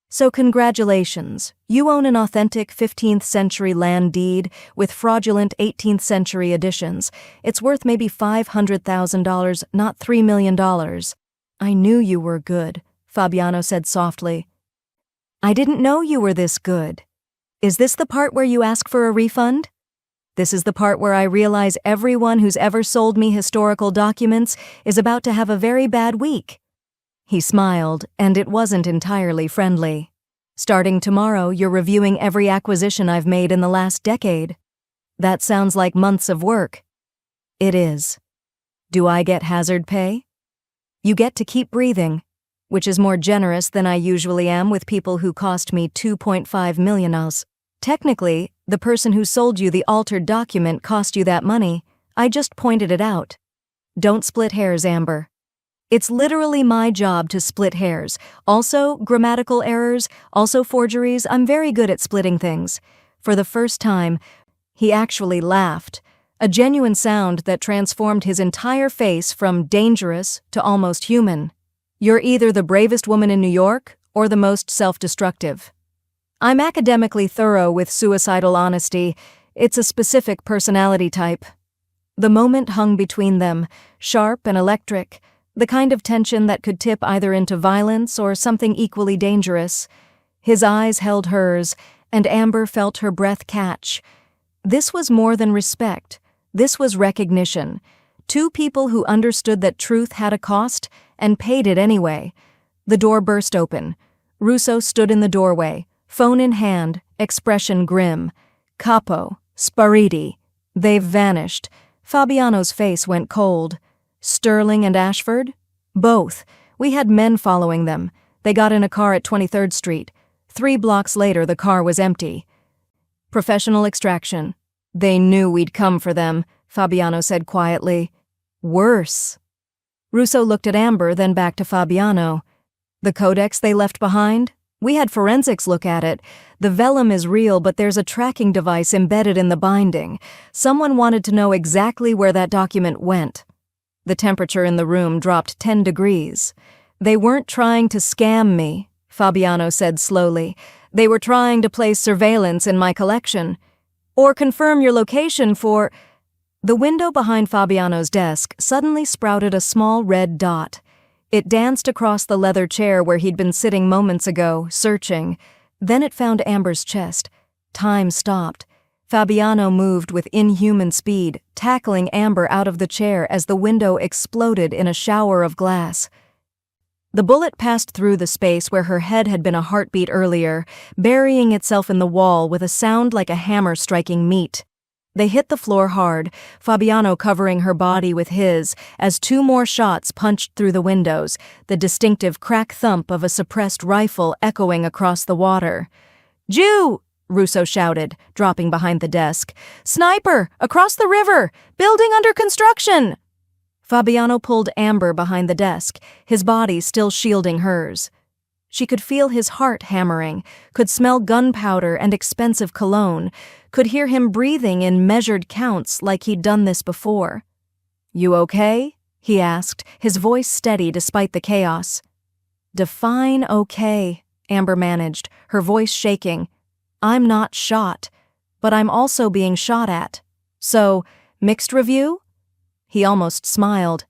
"So congratulations. You own an authentic 15th century land deed with fraudulent 18th century additions. It's worth maybe $500,000, not $3 million. "I knew you were good," Fabiano said softly. "I didn't know you were this good. Is this the part where you ask for a refund?" "This is the part where I realize everyone who's ever sold me historical documents is about to have a very bad week." He smiled, and it wasn't entirely friendly. "Starting tomorrow, you're reviewing every acquisition I've made in the last decade. That sounds like months of work." "It is." "Do I get hazard pay?" "You get to keep breathing, which is more generous than I usually am with people who cost me $2.5 million. Technically, the person who sold you the altered document cost you that money. I just pointed it out. Don't split hairs, Amber. It's literally my job to split hairs. Also, grammatical errors, also forgeries. I'm very good at splitting things." For the first time, he actually laughed, a genuine sound that transformed his entire face from dangerous to almost human. "You're either the bravest woman in New York or the most self-destructive. I'm academically thorough with suicidal honesty. It's a specific personality type." The moment hung between them, sharp and electric, the kind of tension that could tip either into violence or something equally dangerous. His eyes held hers, and Amber felt her breath catch. This was more than respect. This was recognition. Two people who understood that truth had a cost and paid it anyway. The door burst open. Russo stood in the doorway, phone in hand, expression grim. "Capo, spariti. They've vanished." Fabiano's face went cold. "Sterling and Ashford?" "Both. We had men following them. They got in a car at 23rd Street. 3 blocks later, the car was empty." "Professional extraction." "They knew we'd come for them," Fabiano said quietly. "Worse." Russo looked at Amber, then back to Fabiano. "The codex they left behind? We had forensics look at it. The vellum is real, but there's a tracking device embedded in the binding. Someone wanted to know exactly where that document went." The temperature in the room dropped 10 degrees. "They weren't trying to scam me," Fabiano said slowly. "They were trying to place surveillance in my collection. Or confirm your location for—" The window behind Fabiano's desk suddenly sprouted a small red dot. It danced across the leather chair where he'd been sitting moments ago, searching. Then it found Amber's chest. Time stopped. Fabiano moved with inhuman speed, tackling Amber out of the chair as the window exploded in a shower of glass. The bullet passed through the space where her head had been a heartbeat earlier, burying itself in the wall with a sound like a hammer striking meat. They hit the floor hard, Fabiano covering her body with his, as 2 more shots punched through the windows, the distinctive crack thump of a suppressed rifle echoing across the water. "Jew!" Russo shouted, dropping behind the desk. "Sniper! Across the river! Building under construction!" Fabiano pulled Amber behind the desk, his body still shielding hers. She could feel his heart hammering, could smell gunpowder and expensive cologne, could hear him breathing in measured counts like he'd done this before. "You okay?" he asked, his voice steady despite the chaos. "Define okay," Amber managed, her voice shaking. "I'm not shot, but I'm also being shot at. So, mixed review?" He almost smiled.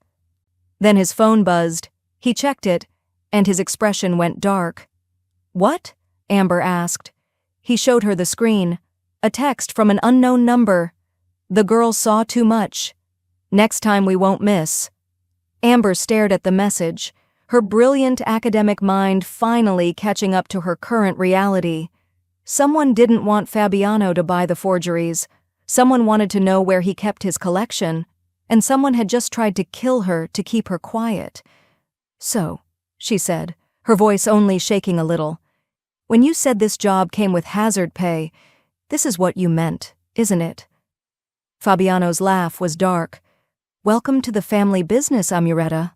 Then his phone buzzed. He checked it, and his expression went dark. "What?" Amber asked. He showed her the screen. A text from an unknown number. "The girl saw too much. Next time we won't miss." Amber stared at the message, her brilliant academic mind finally catching up to her current reality. Someone didn't want Fabiano to buy the forgeries. Someone wanted to know where he kept his collection, and someone had just tried to kill her to keep her quiet. "So," she said, her voice only shaking a little, "when you said this job came with hazard pay, this is what you meant, isn't it?" Fabiano's laugh was dark. "Welcome to the family business, Amuretta."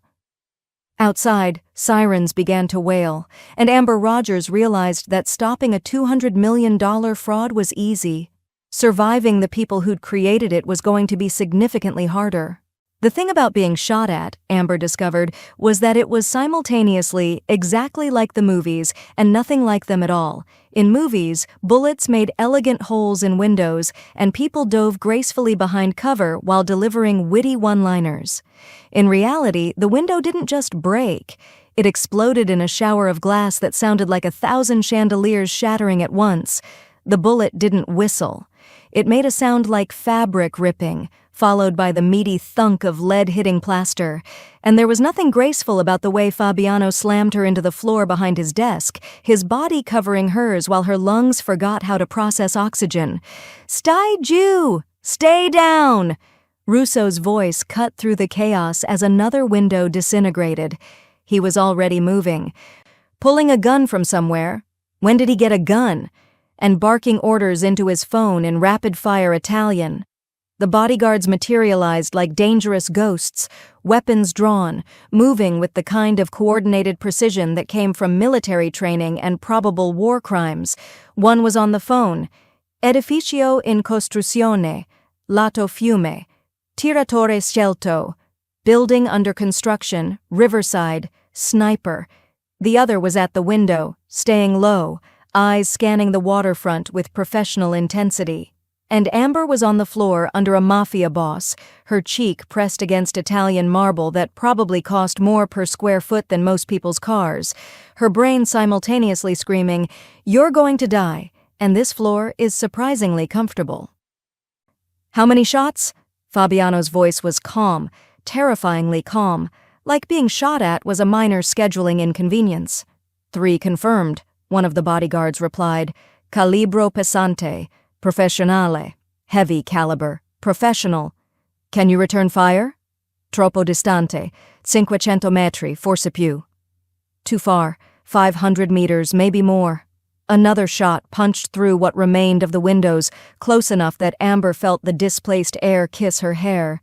Outside, sirens began to wail, and Amber Rogers realized that stopping a $200 million fraud was easy. Surviving the people who'd created it was going to be significantly harder. The thing about being shot at, Amber discovered, was that it was simultaneously exactly like the movies and nothing like them at all. In movies, bullets made elegant holes in windows, and people dove gracefully behind cover while delivering witty one-liners. In reality, the window didn't just break. It exploded in a shower of glass that sounded like 1,000 chandeliers shattering at once. The bullet didn't whistle. It made a sound like fabric ripping, followed by the meaty thunk of lead hitting plaster, and there was nothing graceful about the way Fabiano slammed her into the floor behind his desk, his body covering hers while her lungs forgot how to process oxygen. "Stai giù! Stay down!" Russo's voice cut through the chaos as another window disintegrated. He was already moving. Pulling a gun from somewhere. When did he get a gun? And barking orders into his phone in rapid-fire Italian. The bodyguards materialized like dangerous ghosts, weapons drawn, moving with the kind of coordinated precision that came from military training and probable war crimes. One was on the phone. "Edificio in costruzione, lato fiume, tiratore scelto, building under construction, Riverside, sniper." The other was at the window, staying low, eyes scanning the waterfront with professional intensity. And Amber was on the floor under a Mafia boss, her cheek pressed against Italian marble that probably cost more per square foot than most people's cars, her brain simultaneously screaming, "You're going to die, and this floor is surprisingly comfortable." "How many shots?" Fabiano's voice was calm, terrifyingly calm, like being shot at was a minor scheduling inconvenience. "3 confirmed," one of the bodyguards replied. "Calibro pesante. Professionale. Heavy caliber. Professional. Can you return fire?" "Troppo distante. 500 metri, forse più." "Too far. 500 meters, maybe more." Another shot punched through what remained of the windows, close enough that Amber felt the displaced air kiss her hair.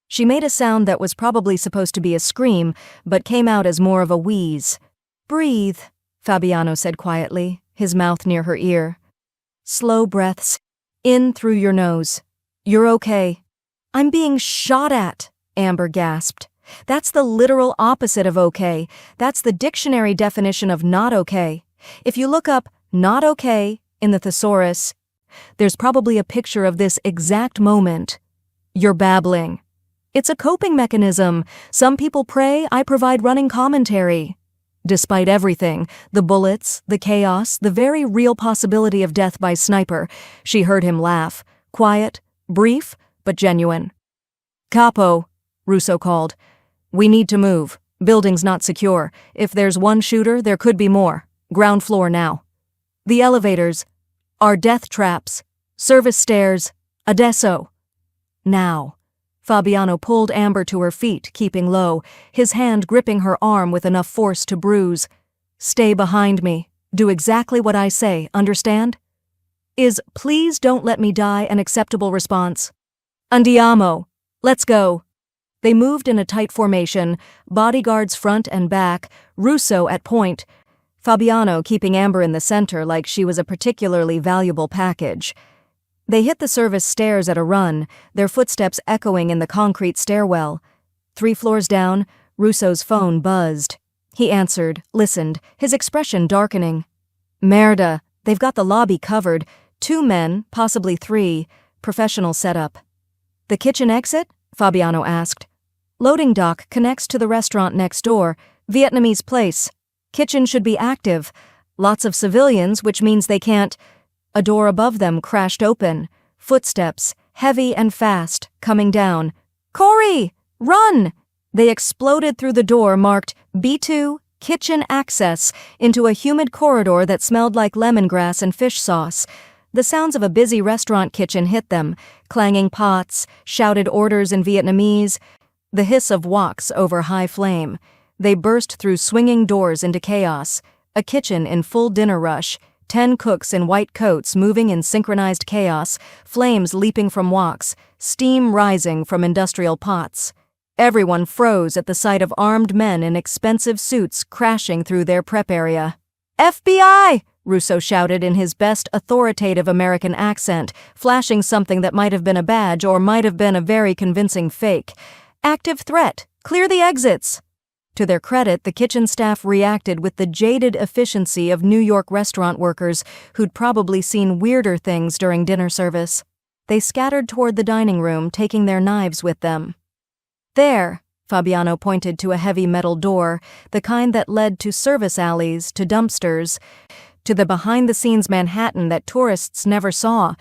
She made a sound that was probably supposed to be a scream, but came out as more of a wheeze. "Breathe," Fabiano said quietly, his mouth near her ear. "Slow breaths. In through your nose. You're okay." "I'm being shot at," Amber gasped. "That's the literal opposite of okay. That's the dictionary definition of not okay. If you look up not okay in the thesaurus, there's probably a picture of this exact moment. You're babbling. It's a coping mechanism. Some people pray, I provide running commentary. Despite everything, the bullets, the chaos, the very real possibility of death by sniper, she heard him laugh. Quiet, brief, but genuine. "Capo," Russo called. "We need to move. Building's not secure. If there's one shooter, there could be more. Ground floor now. The elevators are death traps. Service stairs. Adesso. Now." Fabiano pulled Amber to her feet, keeping low, his hand gripping her arm with enough force to bruise. "Stay behind me. Do exactly what I say, understand? Is 'please don't let me die' an acceptable response? Andiamo. Let's go." They moved in a tight formation, bodyguards front and back, Russo at point, Fabiano keeping Amber in the center like she was a particularly valuable package. They hit the service stairs at a run, their footsteps echoing in the concrete stairwell. 3 floors down, Russo's phone buzzed. He answered, listened, his expression darkening. "Merda, they've got the lobby covered. 2 men, possibly 3. Professional setup." "The kitchen exit?" Fabiano asked. "Loading dock connects to the restaurant next door. Vietnamese place. Kitchen should be active. Lots of civilians, which means they can't..." A door above them crashed open. Footsteps, heavy and fast, coming down. "Corey! Run!" They exploded through the door marked B2, Kitchen Access, into a humid corridor that smelled like lemongrass and fish sauce. The sounds of a busy restaurant kitchen hit them, clanging pots, shouted orders in Vietnamese, the hiss of woks over high flame. They burst through swinging doors into chaos, a kitchen in full dinner rush, 10 cooks in white coats moving in synchronized chaos, flames leaping from woks, steam rising from industrial pots. Everyone froze at the sight of armed men in expensive suits crashing through their prep area. FBI! Russo shouted in his best authoritative American accent, flashing something that might have been a badge or might have been a very convincing fake. Active threat! Clear the exits! To their credit, the kitchen staff reacted with the jaded efficiency of New York restaurant workers who'd probably seen weirder things during dinner service. They scattered toward the dining room, taking their knives with them. There, Fabiano pointed to a heavy metal door, the kind that led to service alleys, to dumpsters, to the behind-the-scenes Manhattan that tourists never saw.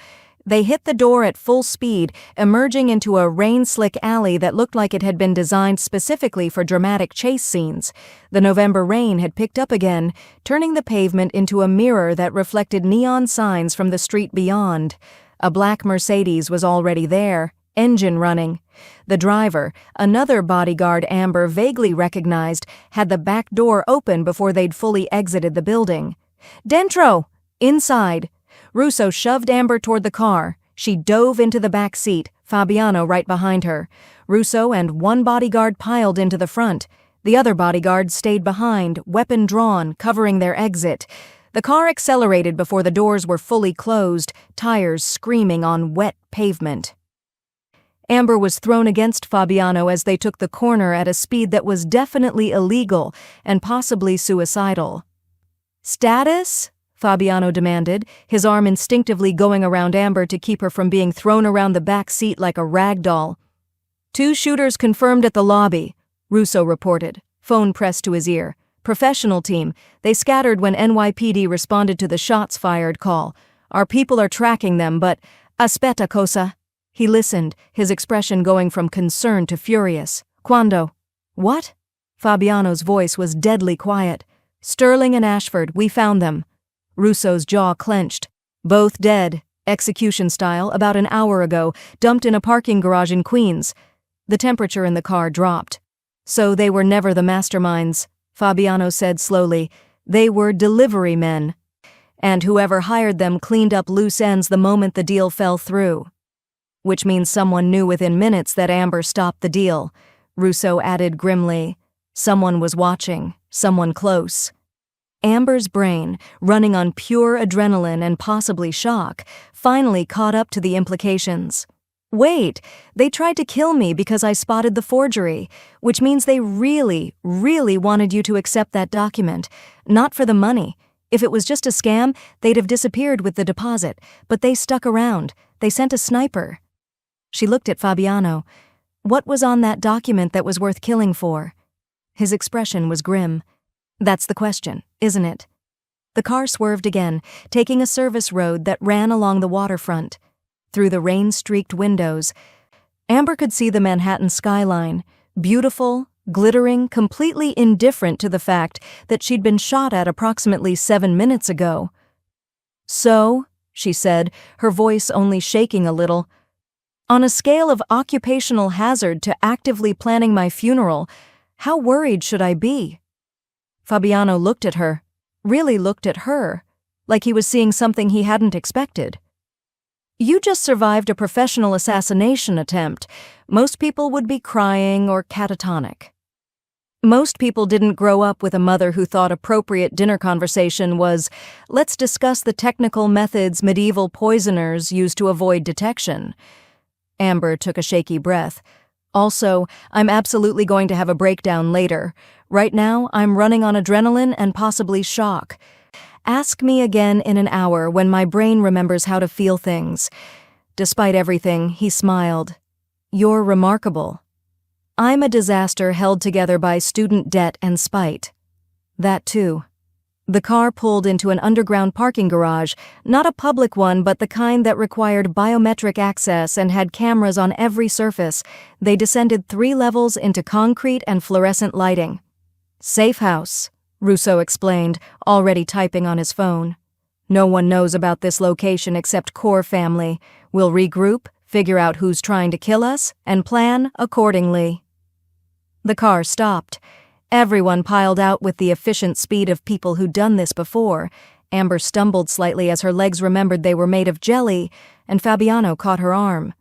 They hit the door at full speed, emerging into a rain-slick alley that looked like it had been designed specifically for dramatic chase scenes. The November rain had picked up again, turning the pavement into a mirror that reflected neon signs from the street beyond. A black Mercedes was already there, engine running. The driver, another bodyguard Amber vaguely recognized, had the back door open before they'd fully exited the building. Dentro! Inside! Russo shoved Amber toward the car. She dove into the back seat, Fabiano right behind her. Russo and one bodyguard piled into the front. The other bodyguard stayed behind, weapon drawn, covering their exit. The car accelerated before the doors were fully closed, tires screaming on wet pavement. Amber was thrown against Fabiano as they took the corner at a speed that was definitely illegal and possibly suicidal. Status? Fabiano demanded, his arm instinctively going around Amber to keep her from being thrown around the back seat like a rag doll. 2 shooters confirmed at the lobby, Russo reported, phone pressed to his ear. Professional team. They scattered when NYPD responded to the shots fired call. Our people are tracking them, but aspetta cosa. He listened, his expression going from concern to furious. Quando? What? Fabiano's voice was deadly quiet. Sterling and Ashford, we found them. Russo's jaw clenched. Both dead, execution style, about an hour ago, dumped in a parking garage in Queens. The temperature in the car dropped. So they were never the masterminds, Fabiano said slowly. They were delivery men. And whoever hired them cleaned up loose ends the moment the deal fell through. Which means someone knew within minutes that Amber stopped the deal, Russo added grimly. Someone was watching, someone close. Amber's brain, running on pure adrenaline and possibly shock, finally caught up to the implications. Wait, they tried to kill me because I spotted the forgery, which means they really, really wanted you to accept that document. Not for the money. If it was just a scam, they'd have disappeared with the deposit, but they stuck around. They sent a sniper. She looked at Fabiano. What was on that document that was worth killing for? His expression was grim. That's the question, isn't it? The car swerved again, taking a service road that ran along the waterfront. Through the rain-streaked windows, Amber could see the Manhattan skyline, beautiful, glittering, completely indifferent to the fact that she'd been shot at approximately 7 minutes ago. So, she said, her voice only shaking a little, on a scale of occupational hazard to actively planning my funeral, how worried should I be? Fabiano looked at her, really looked at her, like he was seeing something he hadn't expected. You just survived a professional assassination attempt. Most people would be crying or catatonic. Most people didn't grow up with a mother who thought appropriate dinner conversation was, let's discuss the technical methods medieval poisoners used to avoid detection. Amber took a shaky breath. Also, I'm absolutely going to have a breakdown later. Right now, I'm running on adrenaline and possibly shock. Ask me again in an hour when my brain remembers how to feel things. Despite everything, he smiled. You're remarkable. I'm a disaster held together by student debt and spite. That too. The car pulled into an underground parking garage, not a public one but the kind that required biometric access and had cameras on every surface. They descended 3 levels into concrete and fluorescent lighting. Safe house, Russo explained, already typing on his phone. No one knows about this location except core family. We'll regroup, figure out who's trying to kill us, and plan accordingly." The car stopped. Everyone piled out with the efficient speed of people who'd done this before. Amber stumbled slightly as her legs remembered they were made of jelly, and Fabiano caught her arm.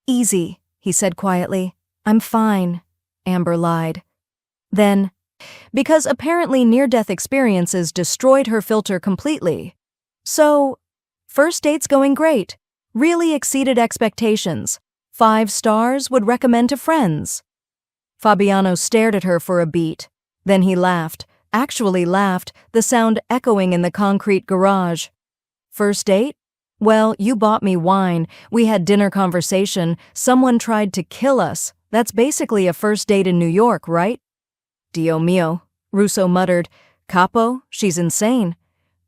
"Easy," he said quietly. "I'm fine," Amber lied. Then, because apparently near-death experiences destroyed her filter completely. "So, first date's going great. Really exceeded expectations. 5 stars, would recommend to friends." Fabiano stared at her for a beat. Then he laughed, actually laughed, the sound echoing in the concrete garage. "First date? Well, you bought me wine, we had dinner conversation, someone tried to kill us. That's basically a first date in New York, right?" "Dio mio," Russo muttered. "Capo, she's insane."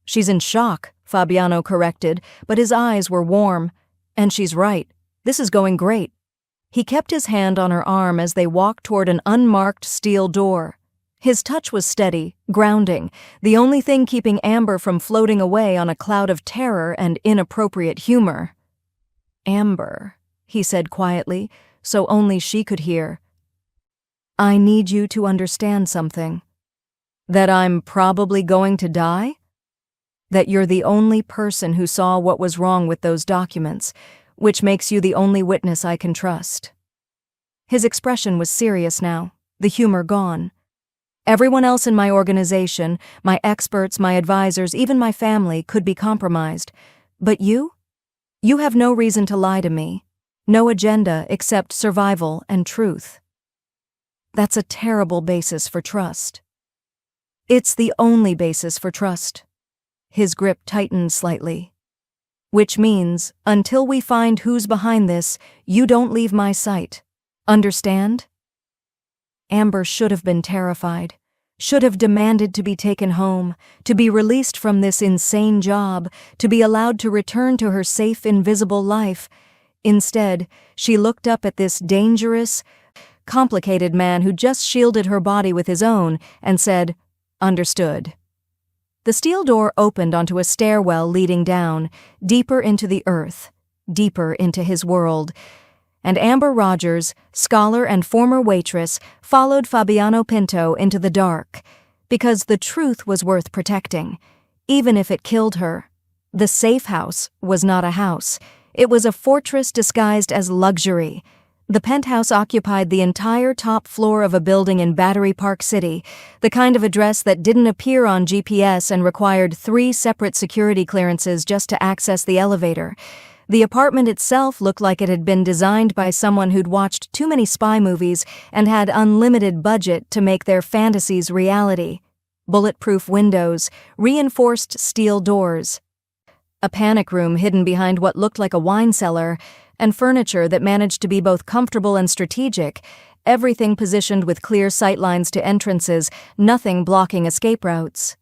"She's in shock," Fabiano corrected, but his eyes were warm. "And she's right. This is going great." He kept his hand on her arm as they walked toward an unmarked steel door. His touch was steady, grounding, the only thing keeping Amber from floating away on a cloud of terror and inappropriate humor. "Amber," he said quietly, so only she could hear. "I need you to understand something. That I'm probably going to die? That you're the only person who saw what was wrong with those documents, which makes you the only witness I can trust." His expression was serious now, the humor gone. "Everyone else in my organization, my experts, my advisors, even my family, could be compromised. But you? You have no reason to lie to me. No agenda except survival and truth. That's a terrible basis for trust." "It's the only basis for trust." His grip tightened slightly. "Which means, until we find who's behind this, you don't leave my sight. Understand?" Amber should have been terrified, should have demanded to be taken home, to be released from this insane job, to be allowed to return to her safe, invisible life. Instead, she looked up at this dangerous, complicated man who just shielded her body with his own and said, "Understood." The steel door opened onto a stairwell leading down, deeper into the earth, deeper into his world, and Amber Rogers, scholar and former waitress, followed Fabiano Pinto into the dark, because the truth was worth protecting, even if it killed her. The safe house was not a house. It was a fortress disguised as luxury. The penthouse occupied the entire top floor of a building in Battery Park City, the kind of address that didn't appear on GPS and required 3 separate security clearances just to access the elevator. The apartment itself looked like it had been designed by someone who'd watched too many spy movies and had unlimited budget to make their fantasies reality. Bulletproof windows, reinforced steel doors, a panic room hidden behind what looked like a wine cellar, and furniture that managed to be both comfortable and strategic, everything positioned with clear sightlines to entrances, nothing blocking escape routes.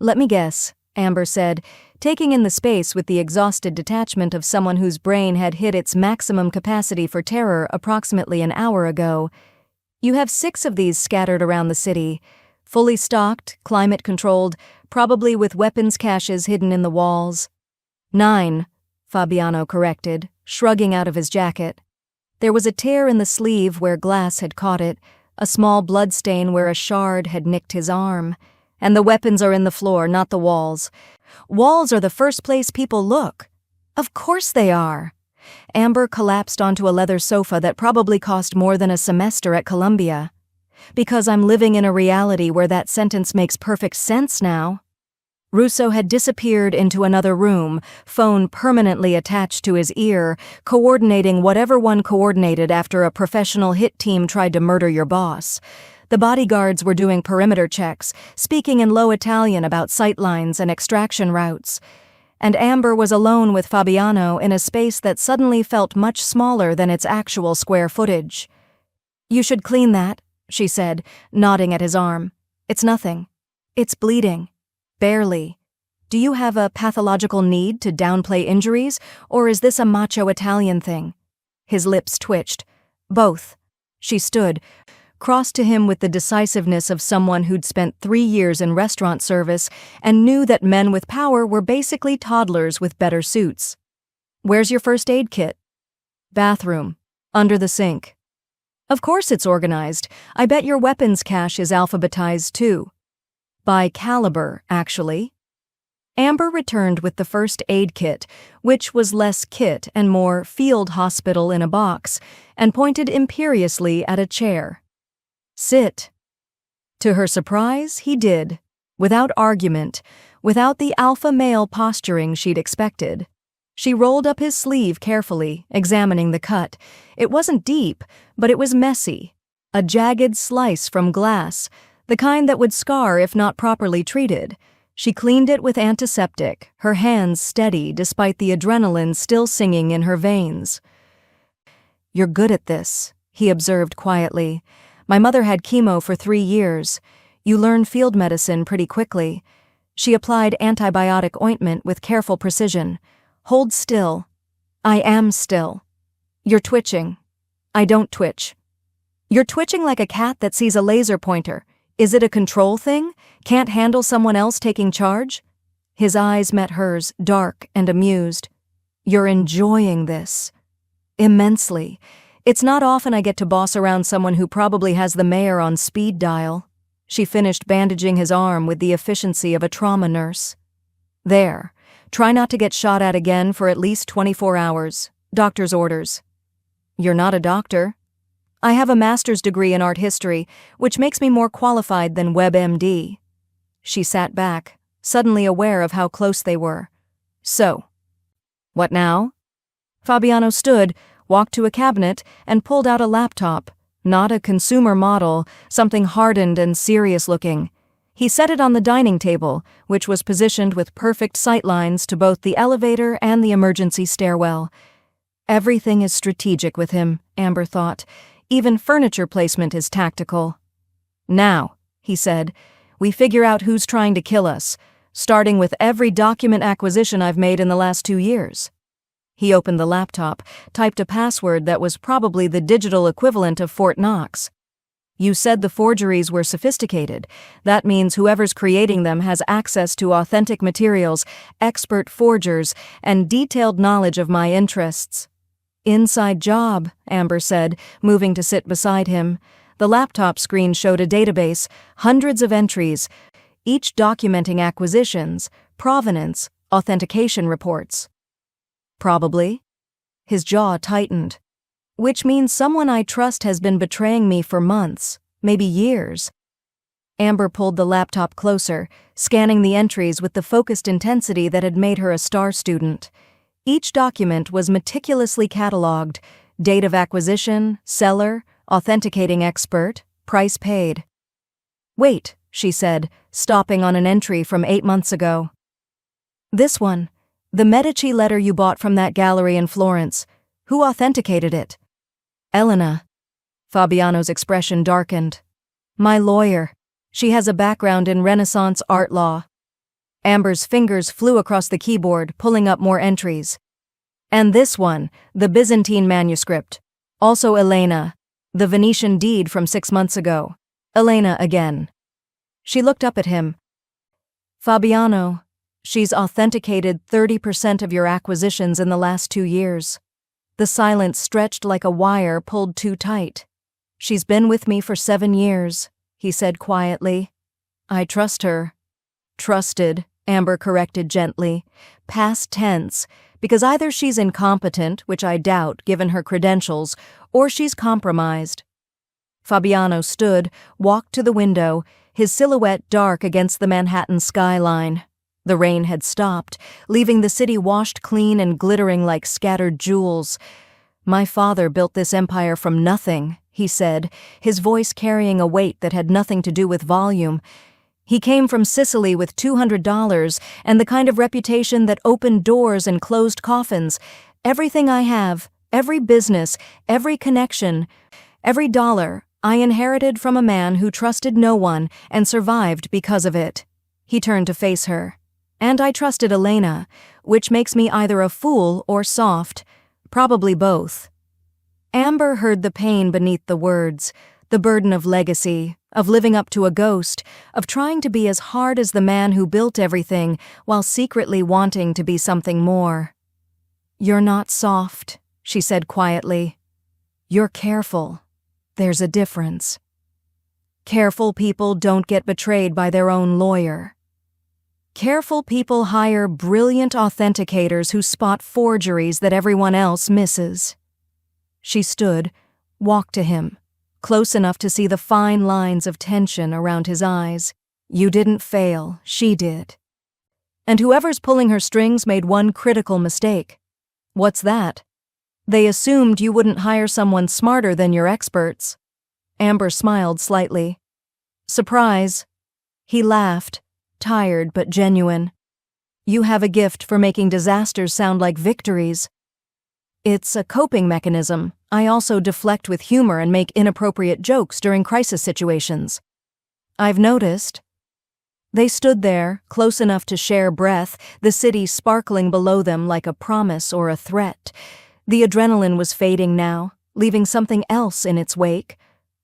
"Let me guess," Amber said, taking in the space with the exhausted detachment of someone whose brain had hit its maximum capacity for terror approximately an hour ago. "You have 6 of these scattered around the city, fully stocked, climate-controlled, probably with weapons caches hidden in the walls." 9, Fabiano corrected, shrugging out of his jacket. There was a tear in the sleeve where glass had caught it, a small blood stain where a shard had nicked his arm. "And the weapons are in the floor, not the walls. Walls are the first place people look." "Of course they are." Amber collapsed onto a leather sofa that probably cost more than a semester at Columbia. "Because I'm living in a reality where that sentence makes perfect sense now." Russo had disappeared into another room, phone permanently attached to his ear, coordinating whatever one coordinated after a professional hit team tried to murder your boss. The bodyguards were doing perimeter checks, speaking in low Italian about sightlines and extraction routes. And Amber was alone with Fabiano in a space that suddenly felt much smaller than its actual square footage. "You should clean that," she said, nodding at his arm. "It's nothing. It's bleeding. Barely. Do you have a pathological need to downplay injuries, or is this a macho Italian thing?" His lips twitched. "Both." She stood, crossed to him with the decisiveness of someone who'd spent 3 years in restaurant service and knew that men with power were basically toddlers with better suits. "Where's your first aid kit?" "Bathroom. Under the sink." "Of course it's organized. I bet your weapons cache is alphabetized too." "By caliber, actually." Amber returned with the first aid kit, which was less kit and more field hospital in a box, and pointed imperiously at a chair. "Sit." To her surprise, he did, without argument, without the alpha male posturing she'd expected. She rolled up his sleeve carefully, examining the cut. It wasn't deep, but it was messy. A jagged slice from glass, the kind that would scar if not properly treated. She cleaned it with antiseptic, her hands steady despite the adrenaline still singing in her veins. "You're good at this," he observed quietly. "My mother had chemo for 3 years. You learn field medicine pretty quickly." She applied antibiotic ointment with careful precision. "Hold still." "I am still." "You're twitching." "I don't twitch." "You're twitching like a cat that sees a laser pointer. Is it a control thing? Can't handle someone else taking charge?" His eyes met hers, dark and amused. "You're enjoying this." "Immensely. It's not often I get to boss around someone who probably has the mayor on speed dial." She finished bandaging his arm with the efficiency of a trauma nurse. "There. Try not to get shot at again for at least 24 hours. Doctor's orders." "You're not a doctor." "I have a master's degree in art history, which makes me more qualified than WebMD." She sat back, suddenly aware of how close they were. "So, what now?" Fabiano stood, walked to a cabinet, and pulled out a laptop. Not a consumer model, something hardened and serious-looking. He set it on the dining table, which was positioned with perfect sightlines to both the elevator and the emergency stairwell. Everything is strategic with him, Amber thought. Even furniture placement is tactical. "Now," he said, "we figure out who's trying to kill us, starting with every document acquisition I've made in the last 2 years. He opened the laptop, typed a password that was probably the digital equivalent of Fort Knox. "You said the forgeries were sophisticated. That means whoever's creating them has access to authentic materials, expert forgers, and detailed knowledge of my interests." "Inside job," Amber said, moving to sit beside him. The laptop screen showed a database, hundreds of entries, each documenting acquisitions, provenance, authentication reports. "Probably." His jaw tightened. "Which means someone I trust has been betraying me for months, maybe years." Amber pulled the laptop closer, scanning the entries with the focused intensity that had made her a star student. Each document was meticulously catalogued: date of acquisition, seller, authenticating expert, price paid. "Wait," she said, stopping on an entry from 8 months ago. "This one. The Medici letter you bought from that gallery in Florence. Who authenticated it?" "Elena." Fabiano's expression darkened. "My lawyer. She has a background in Renaissance art law." Amber's fingers flew across the keyboard, pulling up more entries. "And this one, the Byzantine manuscript. Also Elena. The Venetian deed from 6 months ago. Elena again." She looked up at him. "Fabiano, she's authenticated 30% of your acquisitions in the last 2 years." The silence stretched like a wire pulled too tight. "She's been with me for 7 years," he said quietly. "I trust her." "Trusted," Amber corrected gently. "Past tense, because either she's incompetent, which I doubt given her credentials, or she's compromised." Fabiano stood, walked to the window, his silhouette dark against the Manhattan skyline. The rain had stopped, leaving the city washed clean and glittering like scattered jewels. "My father built this empire from nothing," he said, his voice carrying a weight that had nothing to do with volume. "He came from Sicily with $200 and the kind of reputation that opened doors and closed coffins. Everything I have, every business, every connection, every dollar, I inherited from a man who trusted no one and survived because of it." He turned to face her. "And I trusted Elena, which makes me either a fool or soft. Probably both." Amber heard the pain beneath the words, The burden of legacy, of living up to a ghost, of trying to be as hard as the man who built everything while secretly wanting to be something more. "You're not soft," she said quietly. "You're careful. There's a difference. Careful people don't get betrayed by their own lawyer. Careful people hire brilliant authenticators who spot forgeries that everyone else misses." She stood, walked to him, close enough to see the fine lines of tension around his eyes. "You didn't fail, she did. And whoever's pulling her strings made one critical mistake." "What's that?" "They assumed you wouldn't hire someone smarter than your experts." Amber smiled slightly. "Surprise." He laughed, tired but genuine. "You have a gift for making disasters sound like victories." "It's a coping mechanism. I also deflect with humor and make inappropriate jokes during crisis situations." "I've noticed." They stood there, close enough to share breath, the city sparkling below them like a promise or a threat. The adrenaline was fading now, leaving something else in its wake.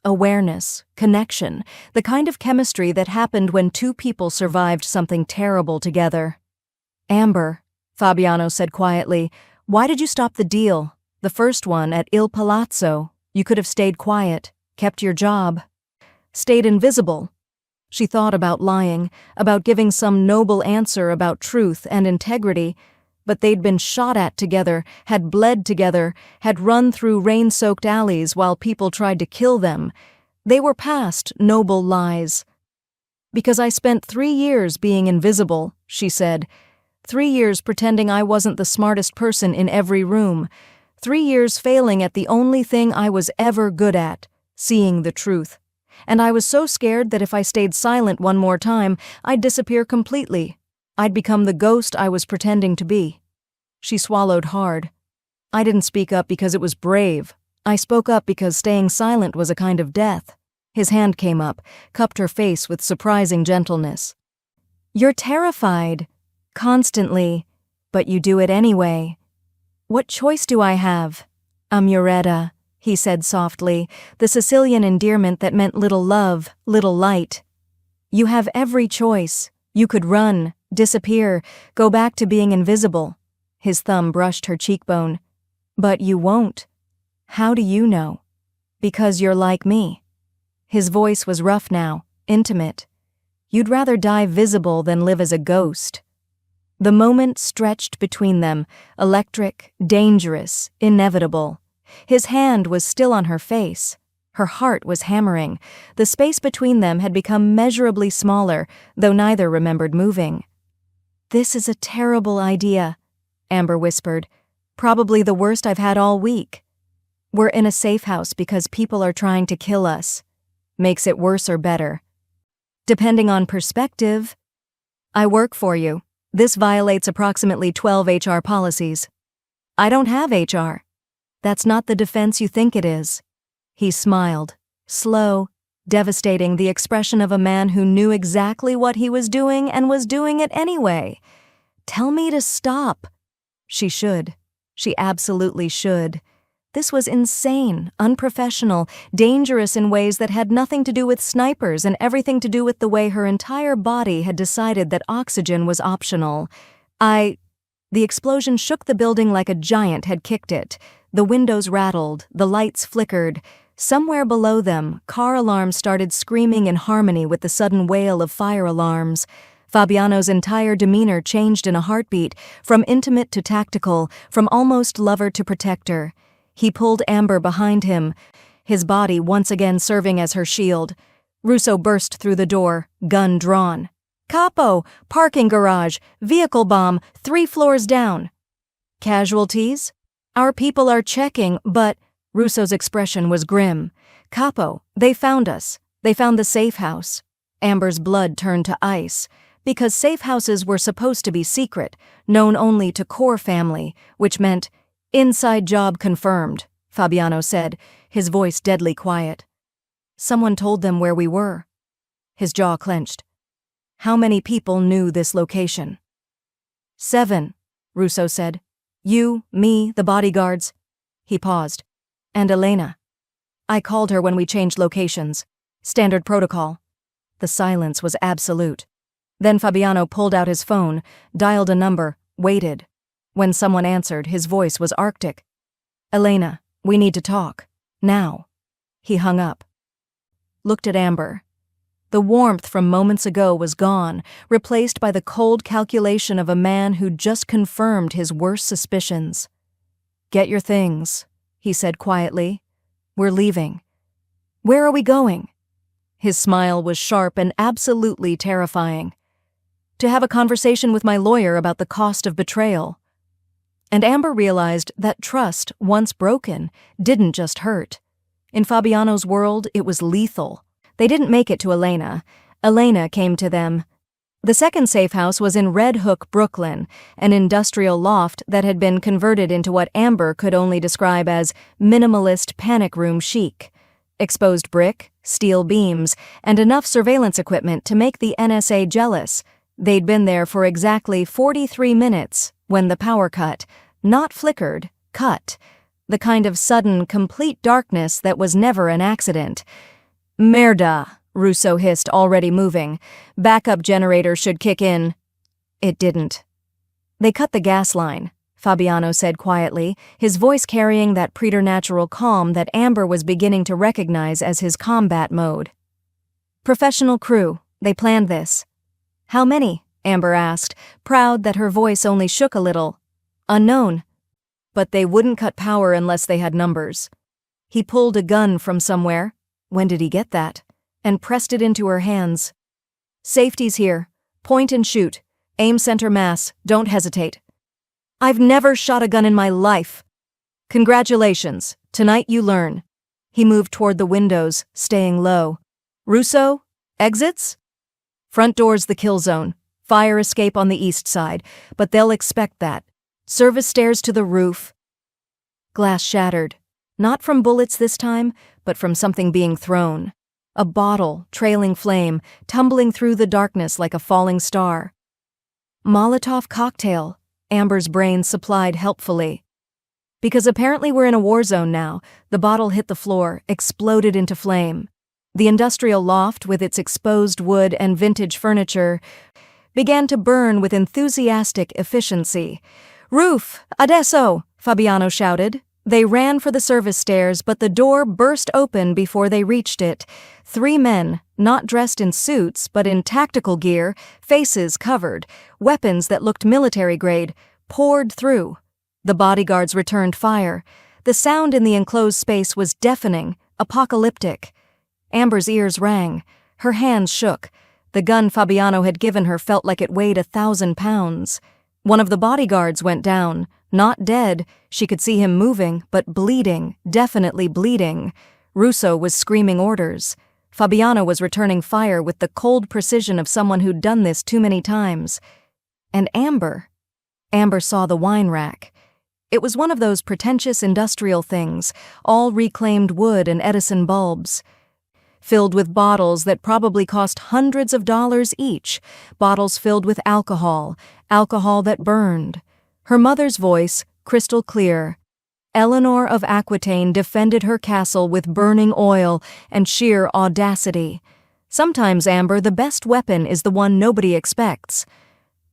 Awareness, connection, the kind of chemistry that happened when two people survived something terrible together. "Amber," Fabiano said quietly, "why did you stop the deal? The first one at Il Palazzo. You could have stayed quiet, kept your job. Stayed invisible." She thought about lying, about giving some noble answer about truth and integrity, but they'd been shot at together, had bled together, had run through rain-soaked alleys while people tried to kill them. They were past noble lies. "Because I spent 3 years being invisible," she said. 3 years pretending I wasn't the smartest person in every room. 3 years failing at the only thing I was ever good at, seeing the truth. And I was so scared that if I stayed silent one more time, I'd disappear completely. I'd become the ghost I was pretending to be." She swallowed hard. "I didn't speak up because it was brave. I spoke up because staying silent was a kind of death." His hand came up, cupped her face with surprising gentleness. "You're terrified. Constantly. But you do it anyway. What choice do I have?" "Amuretta," he said softly, the Sicilian endearment that meant little love, little light. "You have every choice. You could run, disappear, go back to being invisible." His thumb brushed her cheekbone. "But you won't." "How do you know?" "Because you're like me." His voice was rough now, intimate. "You'd rather die visible than live as a ghost." The moment stretched between them, electric, dangerous, inevitable. His hand was still on her face. Her heart was hammering. The space between them had become measurably smaller, though neither remembered moving. "This is a terrible idea," Amber whispered. "Probably the worst I've had all week. We're in a safe house because people are trying to kill us. Makes it worse or better. Depending on perspective. I work for you. This violates approximately 12 HR policies." "I don't have HR." "That's not the defense you think it is." He smiled, slow, devastating, the expression of a man who knew exactly what he was doing and was doing it anyway. "Tell me to stop." She should. She absolutely should. This was insane, unprofessional, dangerous in ways that had nothing to do with snipers and everything to do with the way her entire body had decided that oxygen was optional. The explosion shook the building like a giant had kicked it. The windows rattled, the lights flickered. Somewhere below them, car alarms started screaming in harmony with the sudden wail of fire alarms. Fabiano's entire demeanor changed in a heartbeat, from intimate to tactical, from almost lover to protector. He pulled Amber behind him, his body once again serving as her shield. Russo burst through the door, gun drawn. "Capo! Parking garage! Vehicle bomb! 3 floors down!" "Casualties?" "Our people are checking, but—" Russo's expression was grim. "Capo, they found us. They found the safe house." Amber's blood turned to ice. Because safe houses were supposed to be secret, known only to core family, which meant, "Inside job confirmed," Fabiano said, his voice deadly quiet. "Someone told them where we were." His jaw clenched. How many people knew this location? 7, Russo said. "You, me, the bodyguards." He paused. "And Elena." I called her when we changed locations. Standard protocol. The silence was absolute. Then Fabiano pulled out his phone, dialed a number, waited. When someone answered, his voice was arctic. Elena, we need to talk. Now. He hung up. Looked at Amber. The warmth from moments ago was gone, replaced by the cold calculation of a man who'd just confirmed his worst suspicions. Get your things, he said quietly. We're leaving. Where are we going? His smile was sharp and absolutely terrifying. To have a conversation with my lawyer about the cost of betrayal. And Amber realized that trust, once broken, didn't just hurt. In Fabiano's world, it was lethal. They didn't make it to Elena. Elena came to them. The second safe house was in Red Hook, Brooklyn, an industrial loft that had been converted into what Amber could only describe as minimalist panic room chic. Exposed brick, steel beams, and enough surveillance equipment to make the NSA jealous. They'd been there for exactly 43 minutes when the power cut, not flickered, cut. The kind of sudden, complete darkness that was never an accident. Merda, Russo hissed, already moving. Backup generator should kick in. It didn't. They cut the gas line, Fabiano said quietly, his voice carrying that preternatural calm that Amber was beginning to recognize as his combat mode. Professional crew, they planned this. How many? Amber asked, proud that her voice only shook a little. Unknown. But they wouldn't cut power unless they had numbers. He pulled a gun from somewhere. When did he get that? And pressed it into her hands. Safety's here. Point and shoot. Aim center mass. Don't hesitate. I've never shot a gun in my life. Congratulations. Tonight you learn. He moved toward the windows, staying low. Russo? Exits? Front door's the kill zone. Fire escape on the east side, but they'll expect that. Service stairs to the roof. Glass shattered. Not from bullets this time, but from something being thrown. A bottle, trailing flame, tumbling through the darkness like a falling star. Molotov cocktail, Amber's brain supplied helpfully. Because apparently we're in a war zone now, the bottle hit the floor, exploded into flame. The industrial loft, with its exposed wood and vintage furniture, began to burn with enthusiastic efficiency. Roof, adesso, Fabiano shouted. They ran for the service stairs, but the door burst open before they reached it. 3 men, not dressed in suits, but in tactical gear, faces covered, weapons that looked military-grade, poured through. The bodyguards returned fire. The sound in the enclosed space was deafening, apocalyptic. Amber's ears rang. Her hands shook. The gun Fabiano had given her felt like it weighed 1,000 pounds. One of the bodyguards went down. Not dead, she could see him moving, but bleeding, definitely bleeding. Russo was screaming orders. Fabiano was returning fire with the cold precision of someone who'd done this too many times. And Amber saw the wine rack. It was one of those pretentious industrial things, all reclaimed wood and Edison bulbs. Filled with bottles that probably cost hundreds of dollars each, bottles filled with alcohol that burned. Her mother's voice, crystal clear. Eleanor of Aquitaine defended her castle with burning oil and sheer audacity. Sometimes, Amber, the best weapon is the one nobody expects.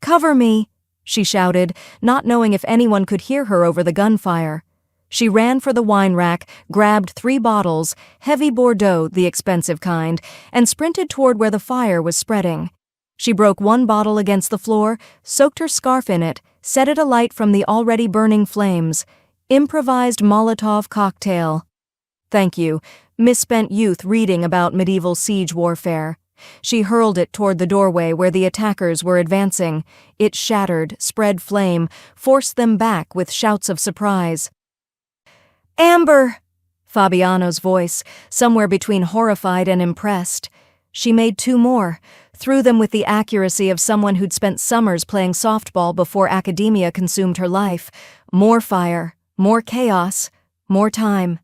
Cover me, she shouted, not knowing if anyone could hear her over the gunfire. She ran for the wine rack, grabbed 3 bottles, heavy Bordeaux, the expensive kind, and sprinted toward where the fire was spreading. She broke 1 bottle against the floor, soaked her scarf in it, set it alight from the already burning flames. Improvised Molotov cocktail. Thank you, misspent youth reading about medieval siege warfare. She hurled it toward the doorway where the attackers were advancing. It shattered, spread flame, forced them back with shouts of surprise. Amber! Fabiano's voice, somewhere between horrified and impressed. She made 2 more, threw them with the accuracy of someone who'd spent summers playing softball before academia consumed her life. More fire, more chaos, more time.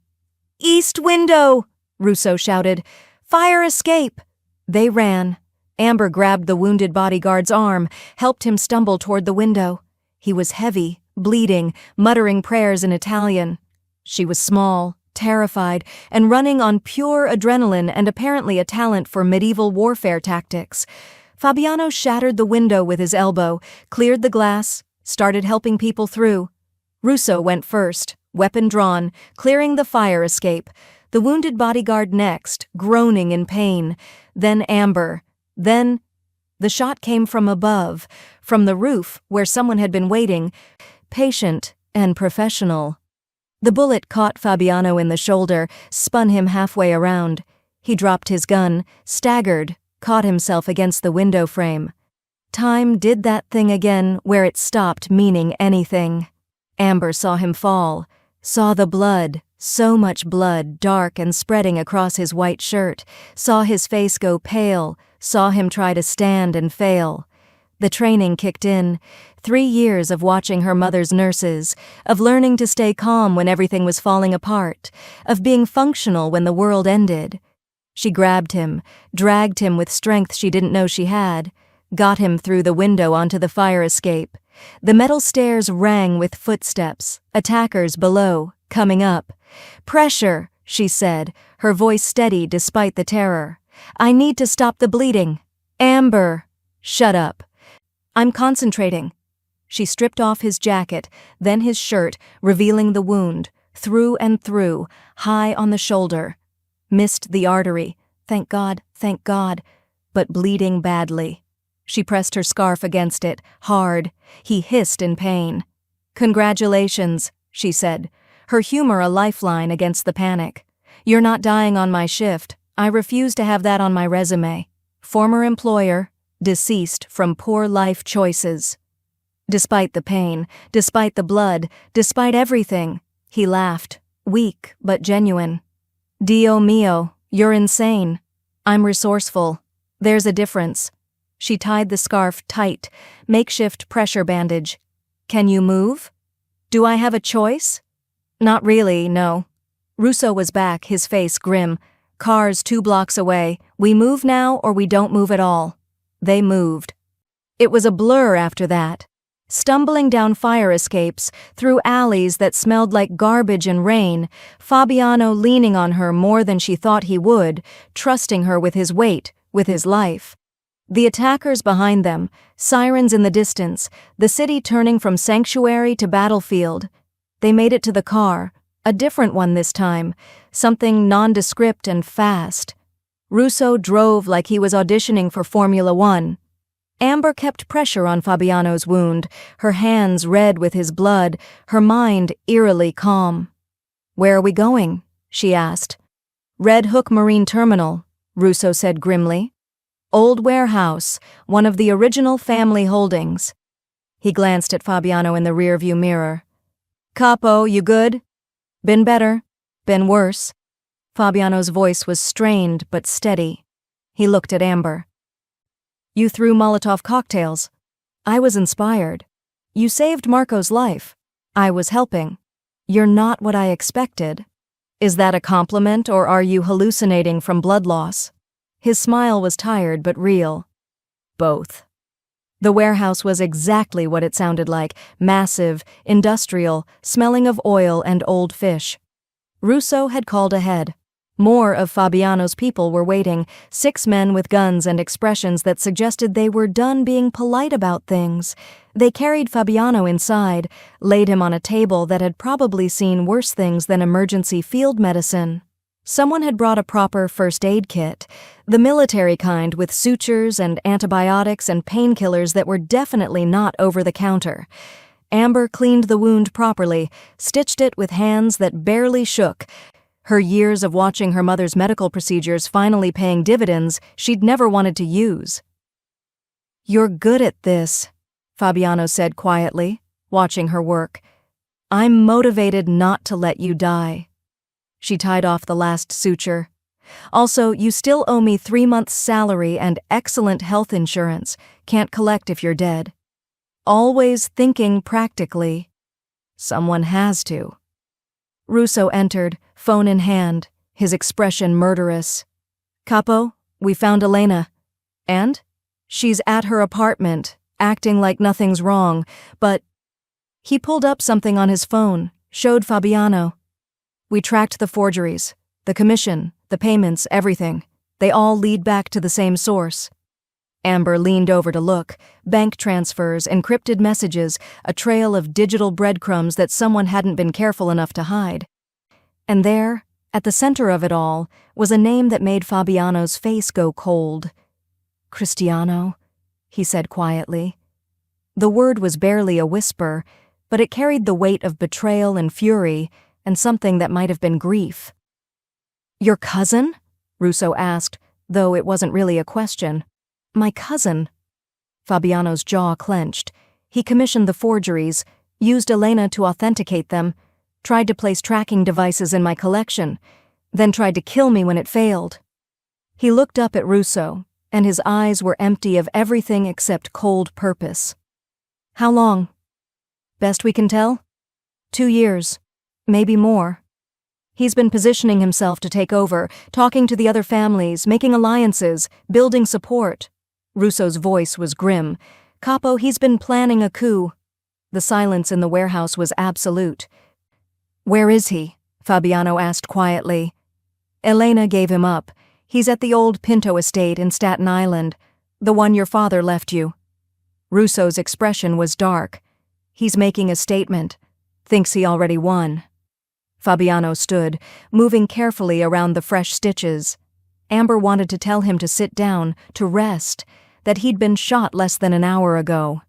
East window! Russo shouted. Fire escape! They ran. Amber grabbed the wounded bodyguard's arm, helped him stumble toward the window. He was heavy, bleeding, muttering prayers in Italian. She was small, terrified, and running on pure adrenaline and apparently a talent for medieval warfare tactics. Fabiano shattered the window with his elbow, cleared the glass, started helping people through. Russo went first, weapon drawn, clearing the fire escape. The wounded bodyguard next, groaning in pain. Then Amber. Then the shot came from above, from the roof where someone had been waiting, patient and professional. The bullet caught Fabiano in the shoulder, spun him halfway around. He dropped his gun, staggered, caught himself against the window frame. Time did that thing again where it stopped meaning anything. Amber saw him fall, saw the blood, so much blood, dark and spreading across his white shirt, saw his face go pale, saw him try to stand and fail. The training kicked in. 3 years of watching her mother's nurses, of learning to stay calm when everything was falling apart, of being functional when the world ended. She grabbed him, dragged him with strength she didn't know she had, got him through the window onto the fire escape. The metal stairs rang with footsteps, attackers below, coming up. "Pressure," she said, her voice steady despite the terror. "I need to stop the bleeding." "Amber." "Shut up." "I'm concentrating." She stripped off his jacket, then his shirt, revealing the wound, through and through, high on the shoulder. Missed the artery, thank God, but bleeding badly. She pressed her scarf against it, hard. He hissed in pain. "Congratulations," she said, her humor a lifeline against the panic. "You're not dying on my shift. I refuse to have that on my resume. Former employer, deceased from poor life choices." Despite the pain, despite the blood, despite everything, he laughed, weak but genuine. "Dio mio, you're insane. I'm resourceful. There's a difference." She tied the scarf tight, makeshift pressure bandage. "Can you move?" "Do I have a choice?" "Not really, no." Russo was back, his face grim. "Cars 2 blocks away. We move now or we don't move at all." They moved. It was a blur after that. Stumbling down fire escapes, through alleys that smelled like garbage and rain, Fabiano leaning on her more than she thought he would, trusting her with his weight, with his life. The attackers behind them, sirens in the distance, the city turning from sanctuary to battlefield. They made it to the car, a different one this time, something nondescript and fast. Russo drove like he was auditioning for Formula One. Amber kept pressure on Fabiano's wound, her hands red with his blood, her mind eerily calm. "Where are we going?" she asked. "Red Hook Marine Terminal," Russo said grimly. "Old warehouse, one of the original family holdings." He glanced at Fabiano in the rearview mirror. "Capo, you good?" "Been better. Been worse." Fabiano's voice was strained but steady. He looked at Amber. "You threw Molotov cocktails. I was inspired. You saved Marco's life. I was helping. You're not what I expected. Is that a compliment or are you hallucinating from blood loss?" His smile was tired but real. "Both." The warehouse was exactly what it sounded like, massive, industrial, smelling of oil and old fish. Russo had called ahead. More of Fabiano's people were waiting, 6 men with guns and expressions that suggested they were done being polite about things. They carried Fabiano inside, laid him on a table that had probably seen worse things than emergency field medicine. Someone had brought a proper first aid kit, the military kind with sutures and antibiotics and painkillers that were definitely not over the counter. Amber cleaned the wound properly, stitched it with hands that barely shook, her years of watching her mother's medical procedures finally paying dividends she'd never wanted to use. "You're good at this," Fabiano said quietly, watching her work. "I'm motivated not to let you die." She tied off the last suture. "Also, you still owe me 3 months' salary and excellent health insurance. Can't collect if you're dead." Always thinking practically. Someone has to. Russo entered, phone in hand, his expression murderous. "Capo, we found Elena." "And?" "She's at her apartment, acting like nothing's wrong, but..." He pulled up something on his phone, showed Fabiano. We tracked the forgeries, the commission, the payments, everything. They all lead back to the same source. Amber leaned over to look. Bank transfers, encrypted messages, a trail of digital breadcrumbs that someone hadn't been careful enough to hide. And there, at the center of it all, was a name that made Fabiano's face go cold. Cristiano, he said quietly. The word was barely a whisper, but it carried the weight of betrayal and fury, and something that might have been grief. Your cousin? Russo asked, though it wasn't really a question. My cousin? Fabiano's jaw clenched. He commissioned the forgeries, used Elena to authenticate them, tried to place tracking devices in my collection, then tried to kill me when it failed. He looked up at Russo, and his eyes were empty of everything except cold purpose. How long? Best we can tell? 2 years. Maybe more. He's been positioning himself to take over, talking to the other families, making alliances, building support. Russo's voice was grim. Capo, he's been planning a coup. The silence in the warehouse was absolute. Where is he? Fabiano asked quietly. Elena gave him up. He's at the old Pinto estate in Staten Island, the one your father left you. Russo's expression was dark. He's making a statement. Thinks he already won. Fabiano stood, moving carefully around the fresh stitches. Amber wanted to tell him to sit down, to rest, that he'd been shot less than an hour ago.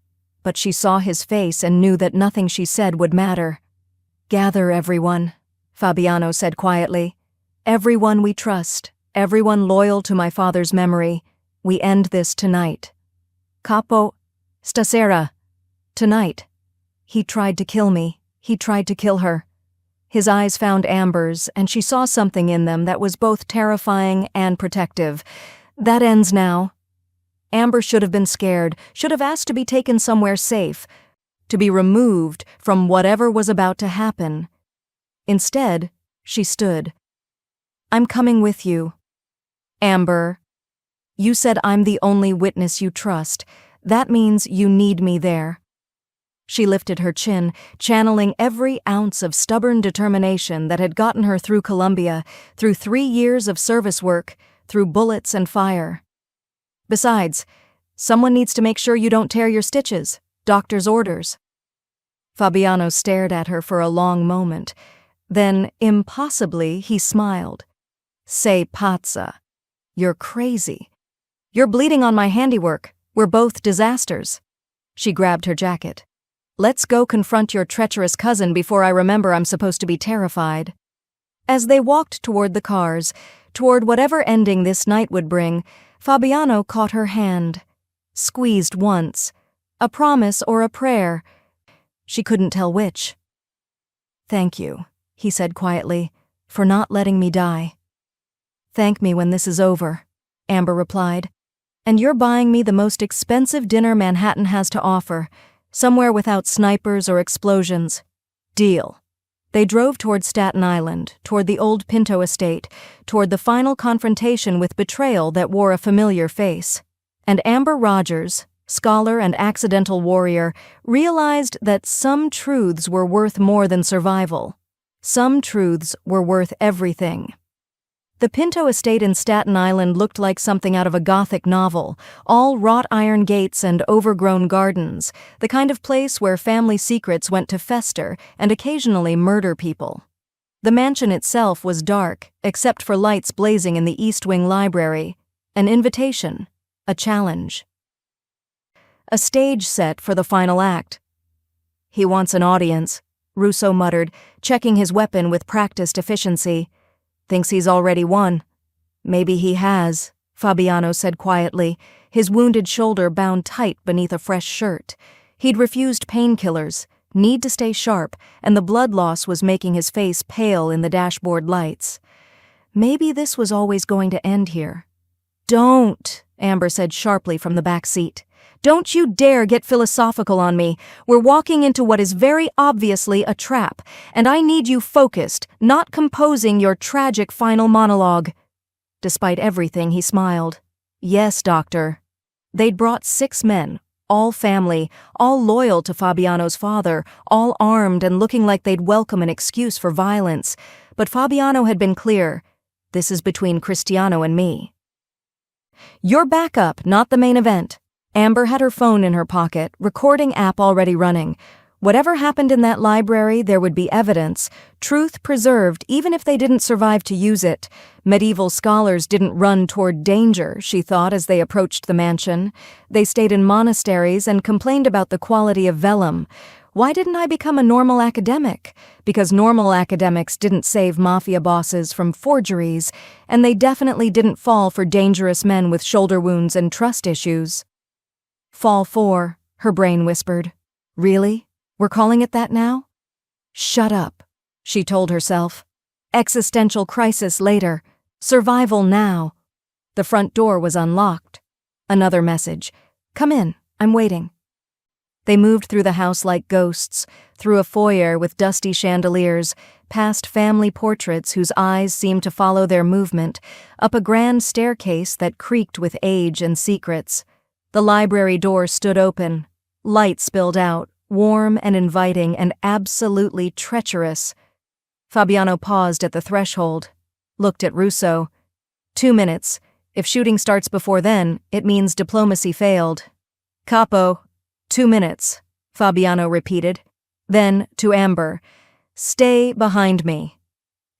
But she saw his face and knew that nothing she said would matter. Gather, everyone, Fabiano said quietly. Everyone we trust, everyone loyal to my father's memory. We end this tonight. Capo, stasera. Tonight. He tried to kill me. He tried to kill her. His eyes found Amber's, and she saw something in them that was both terrifying and protective. That ends now. Amber should have been scared, should have asked to be taken somewhere safe, to be removed from whatever was about to happen. Instead, she stood. I'm coming with you. Amber, you said I'm the only witness you trust. That means you need me there. She lifted her chin, channeling every ounce of stubborn determination that had gotten her through Colombia, through 3 years of service work, through bullets and fire. Besides, someone needs to make sure you don't tear your stitches. Doctor's orders. Fabiano stared at her for a long moment. Then, impossibly, he smiled. Sei pazza. You're crazy. You're bleeding on my handiwork. We're both disasters. She grabbed her jacket. Let's go confront your treacherous cousin before I remember I'm supposed to be terrified. As they walked toward the cars, toward whatever ending this night would bring, Fabiano caught her hand. Squeezed once. A promise or a prayer. She couldn't tell which. Thank you, he said quietly, for not letting me die. Thank me when this is over, Amber replied. And you're buying me the most expensive dinner Manhattan has to offer. Somewhere without snipers or explosions. Deal. They drove toward Staten Island, toward the old Pinto estate, toward the final confrontation with betrayal that wore a familiar face. And Amber Rogers, scholar and accidental warrior, realized that some truths were worth more than survival. Some truths were worth everything. The Pinto estate in Staten Island looked like something out of a Gothic novel, all wrought iron gates and overgrown gardens, the kind of place where family secrets went to fester and occasionally murder people. The mansion itself was dark, except for lights blazing in the East Wing library, an invitation, a challenge. A stage set for the final act. He wants an audience, Russo muttered, checking his weapon with practiced efficiency. Thinks he's already won. Maybe he has, Fabiano said quietly, his wounded shoulder bound tight beneath a fresh shirt. He'd refused painkillers, need to stay sharp, and the blood loss was making his face pale in the dashboard lights. Maybe this was always going to end here. Don't, Amber said sharply from the back seat. Don't you dare get philosophical on me. We're walking into what is very obviously a trap, and I need you focused, not composing your tragic final monologue. Despite everything, he smiled. Yes, doctor. They'd brought 6 men, all family, all loyal to Fabiano's father, all armed and looking like they'd welcome an excuse for violence. but Fabiano had been clear. This is between Cristiano and me. Your backup, not the main event. Amber had her phone in her pocket, recording app already running. Whatever happened in that library, there would be evidence, truth preserved even if they didn't survive to use it. Medieval scholars didn't run toward danger, she thought as they approached the mansion. They stayed in monasteries and complained about the quality of vellum. Why didn't I become a normal academic? Because normal academics didn't save mafia bosses from forgeries, and they definitely didn't fall for dangerous men with shoulder wounds and trust issues. Fall 4, her brain whispered. Really? We're calling it that now? Shut up, she told herself. Existential crisis later. Survival now. The front door was unlocked. Another message. Come in, I'm waiting. They moved through the house like ghosts, through a foyer with dusty chandeliers, past family portraits whose eyes seemed to follow their movement, up a grand staircase that creaked with age and secrets. The library door stood open. Light spilled out, warm and inviting and absolutely treacherous. Fabiano paused at the threshold, looked at Russo. 2 minutes. If shooting starts before then, it means diplomacy failed. Capo. 2 minutes, Fabiano repeated. Then, to Amber, stay behind me.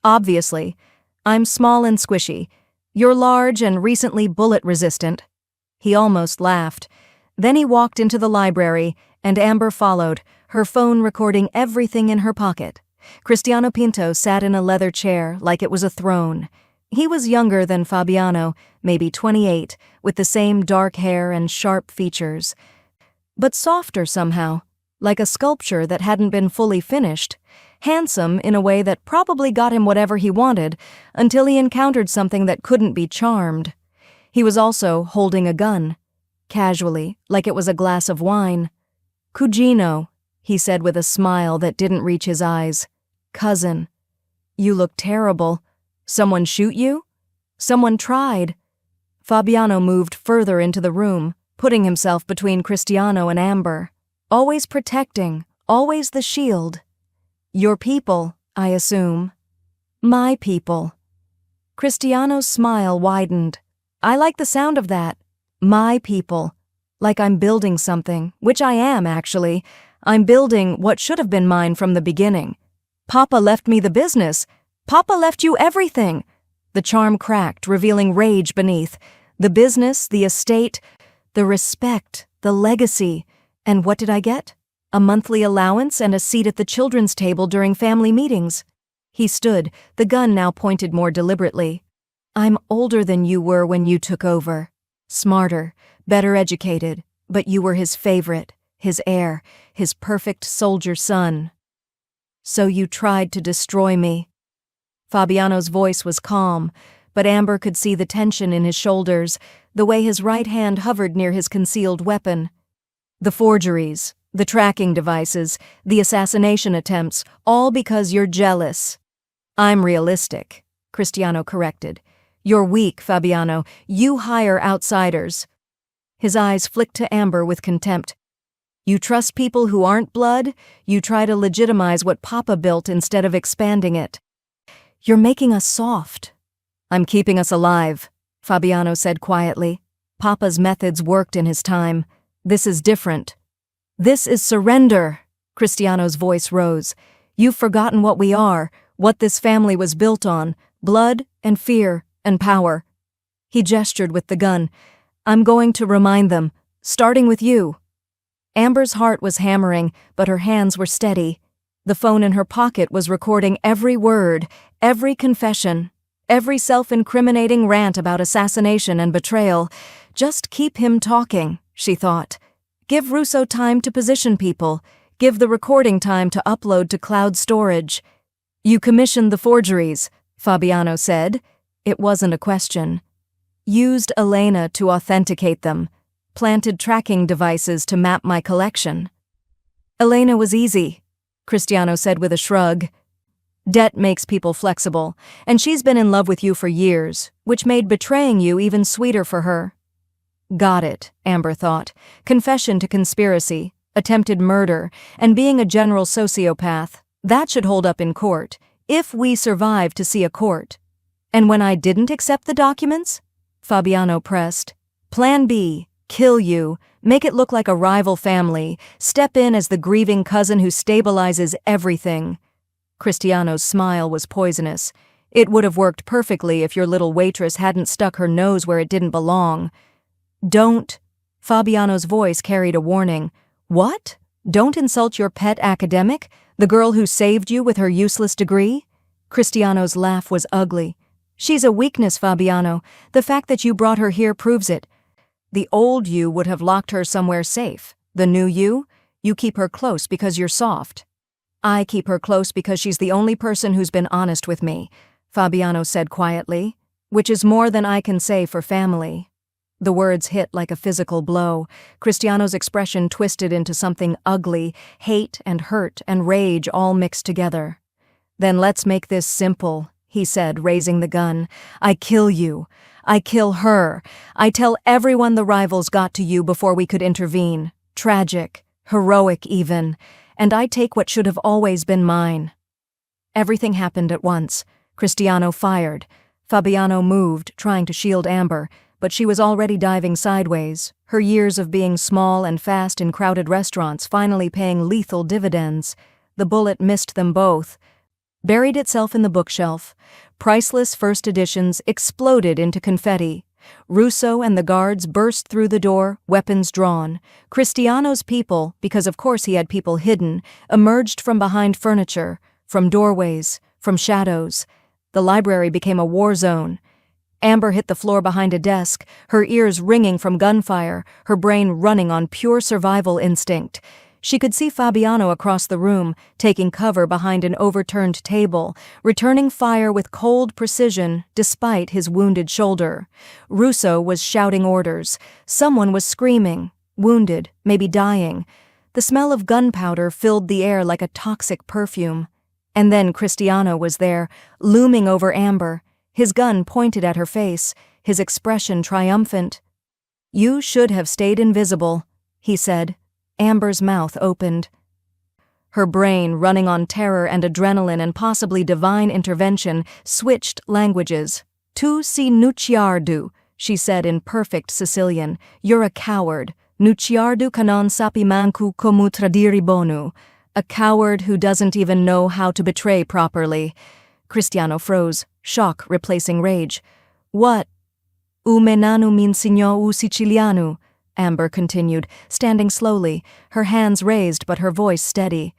Obviously, I'm small and squishy. You're large and recently bullet-resistant. He almost laughed. Then he walked into the library, and Amber followed, her phone recording everything in her pocket. Cristiano Pinto sat in a leather chair like it was a throne. He was younger than Fabiano, maybe 28, with the same dark hair and sharp features. But softer somehow, like a sculpture that hadn't been fully finished, handsome in a way that probably got him whatever he wanted until he encountered something that couldn't be charmed. He was also holding a gun, casually, like it was a glass of wine. Cugino, he said with a smile that didn't reach his eyes. Cousin. You look terrible. Someone shoot you? Someone tried. Fabiano moved further into the room, putting himself between Cristiano and Amber. Always protecting, always the shield. Your people, I assume. My people. Cristiano's smile widened. I like the sound of that. My people. Like I'm building something, which I am, actually. I'm building what should have been mine from the beginning. Papa left me the business. Papa left you everything. The charm cracked, revealing rage beneath. The business, the estate, the respect, the legacy. And what did I get? A monthly allowance and a seat at the children's table during family meetings. He stood, the gun now pointed more deliberately. I'm older than you were when you took over. Smarter, better educated, but you were his favorite, his heir, his perfect soldier son. So you tried to destroy me. Fabiano's voice was calm, but Amber could see the tension in his shoulders, the way his right hand hovered near his concealed weapon. The forgeries, the tracking devices, the assassination attempts, all because you're jealous. I'm realistic, Cristiano corrected. You're weak, Fabiano. You hire outsiders. His eyes flicked to Amber with contempt. You trust people who aren't blood? You try to legitimize what Papa built instead of expanding it. You're making us soft. I'm keeping us alive, Fabiano said quietly. Papa's methods worked in his time. This is different. This is surrender, Cristiano's voice rose. You've forgotten what we are, what this family was built on, blood and fear and power. He gestured with the gun. I'm going to remind them, starting with you. Amber's heart was hammering, but her hands were steady. The phone in her pocket was recording every word, every confession, every self-incriminating rant about assassination and betrayal. Just keep him talking, she thought. Give Russo time to position people. Give the recording time to upload to cloud storage. You commissioned the forgeries, Fabiano said. It wasn't a question. Used Elena to authenticate them. Planted tracking devices to map my collection. Elena was easy, Cristiano said with a shrug. Debt makes people flexible, and she's been in love with you for years, which made betraying you even sweeter for her. Got it, Amber thought. Confession to conspiracy, attempted murder, and being a general sociopath. That should hold up in court, If we survive to see a court. And when I didn't accept the documents? Fabiano pressed. Plan B, kill you, make it look like a rival family, step in as the grieving cousin who stabilizes everything. Cristiano's smile was poisonous. It would have worked perfectly if your little waitress hadn't stuck her nose where it didn't belong. Don't. Fabiano's voice carried a warning. What? Don't insult your pet academic, the girl who saved you with her useless degree? Cristiano's laugh was ugly. She's a weakness, Fabiano. The fact that you brought her here proves it. The old you would have locked her somewhere safe. The new you keep her close because you're soft. I keep her close because she's the only person who's been honest with me, Fabiano said quietly, which is more than I can say for family. The words hit like a physical blow. Cristiano's expression twisted into something ugly, hate and hurt and rage all mixed together. Then let's make this simple, he said, raising the gun. I kill you. I kill her. I tell everyone the rivals got to you before we could intervene. Tragic, heroic even. And I take what should have always been mine. Everything happened at once. Cristiano fired. Fabiano moved, trying to shield Amber, but she was already diving sideways, her years of being small and fast in crowded restaurants finally paying lethal dividends. The bullet missed them both, buried itself in the bookshelf. Priceless first editions exploded into confetti. Russo and the guards burst through the door, weapons drawn. Cristiano's people, because of course he had people hidden, emerged from behind furniture, from doorways, from shadows. The library became a war zone. Amber hit the floor behind a desk, her ears ringing from gunfire, her brain running on pure survival instinct. She could see Fabiano across the room, taking cover behind an overturned table, returning fire with cold precision despite his wounded shoulder. Russo was shouting orders. Someone was screaming, wounded, maybe dying. The smell of gunpowder filled the air like a toxic perfume. And then Cristiano was there, looming over Amber, his gun pointed at her face, his expression triumphant. You should have stayed invisible, he said. Amber's mouth opened. Her brain, running on terror and adrenaline and possibly divine intervention, switched languages. Tu si nucciardu, she said in perfect Sicilian. You're a coward. Nucciardu ca non sapi mancu como tradire bonu. A coward who doesn't even know how to betray properly. Cristiano froze, shock replacing rage. What? U menanu m'insegnò u siciliano, Amber continued, standing slowly, her hands raised but her voice steady.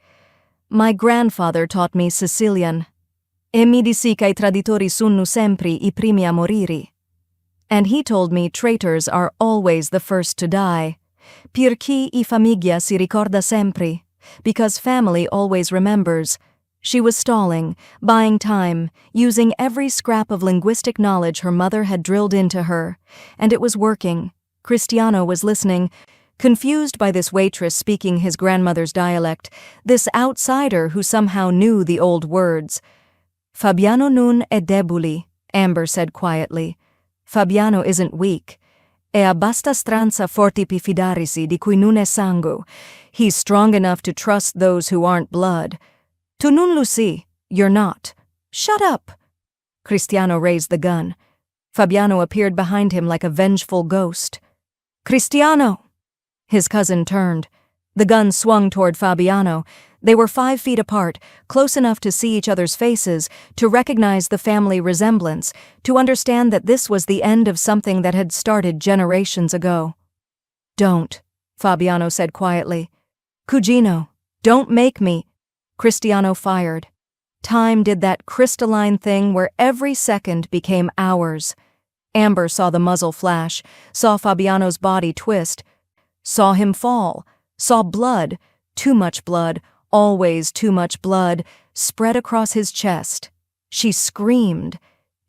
My grandfather taught me Sicilian. E mi disse che I traditori sono sempre I primi a morire. And he told me traitors are always the first to die. Perché I famiglia si ricorda sempre. Because family always remembers. She was stalling, buying time, using every scrap of linguistic knowledge her mother had drilled into her. And it was working. Cristiano was listening, confused by this waitress speaking his grandmother's dialect, this outsider who somehow knew the old words. Fabiano non è debole, Amber said quietly. Fabiano isn't weak. È abbastanza forte per fidarsi di cui non è sangue. He's strong enough to trust those who aren't blood. Tu non lo sai. You're not. Shut up. Cristiano raised the gun. Fabiano appeared behind him like a vengeful ghost. Cristiano! His cousin turned. The gun swung toward Fabiano. They were 5 feet apart, close enough to see each other's faces, to recognize the family resemblance, to understand that this was the end of something that had started generations ago. Don't, Fabiano said quietly. Cugino, don't make me. Cristiano fired. Time did that crystalline thing where every second became hours. Amber saw the muzzle flash, saw Fabiano's body twist, saw him fall, saw blood, too much blood, always too much blood, spread across his chest. She screamed.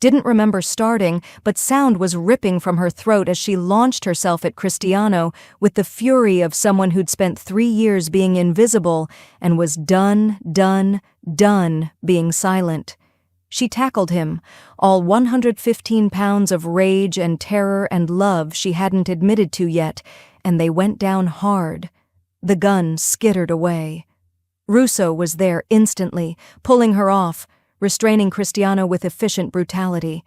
Didn't remember starting, but sound was ripping from her throat as she launched herself at Cristiano with the fury of someone who'd spent 3 years being invisible and was done being silent. She tackled him, all 115 pounds of rage and terror and love she hadn't admitted to yet, and they went down hard. The gun skittered away. Russo was there instantly, pulling her off, restraining Cristiano with efficient brutality.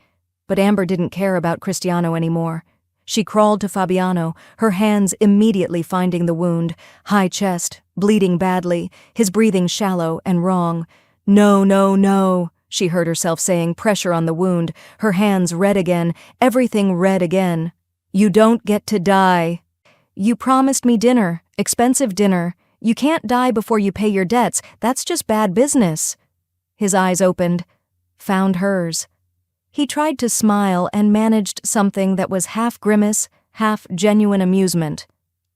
But Amber didn't care about Cristiano anymore. She crawled to Fabiano, her hands immediately finding the wound, high chest, bleeding badly, his breathing shallow and wrong. "No, no, no," she heard herself saying, pressure on the wound, her hands red again, everything red again. "You don't get to die. You promised me dinner, expensive dinner. You can't die before you pay your debts, that's just bad business." His eyes opened, found hers. He tried to smile and managed something that was half grimace, half genuine amusement.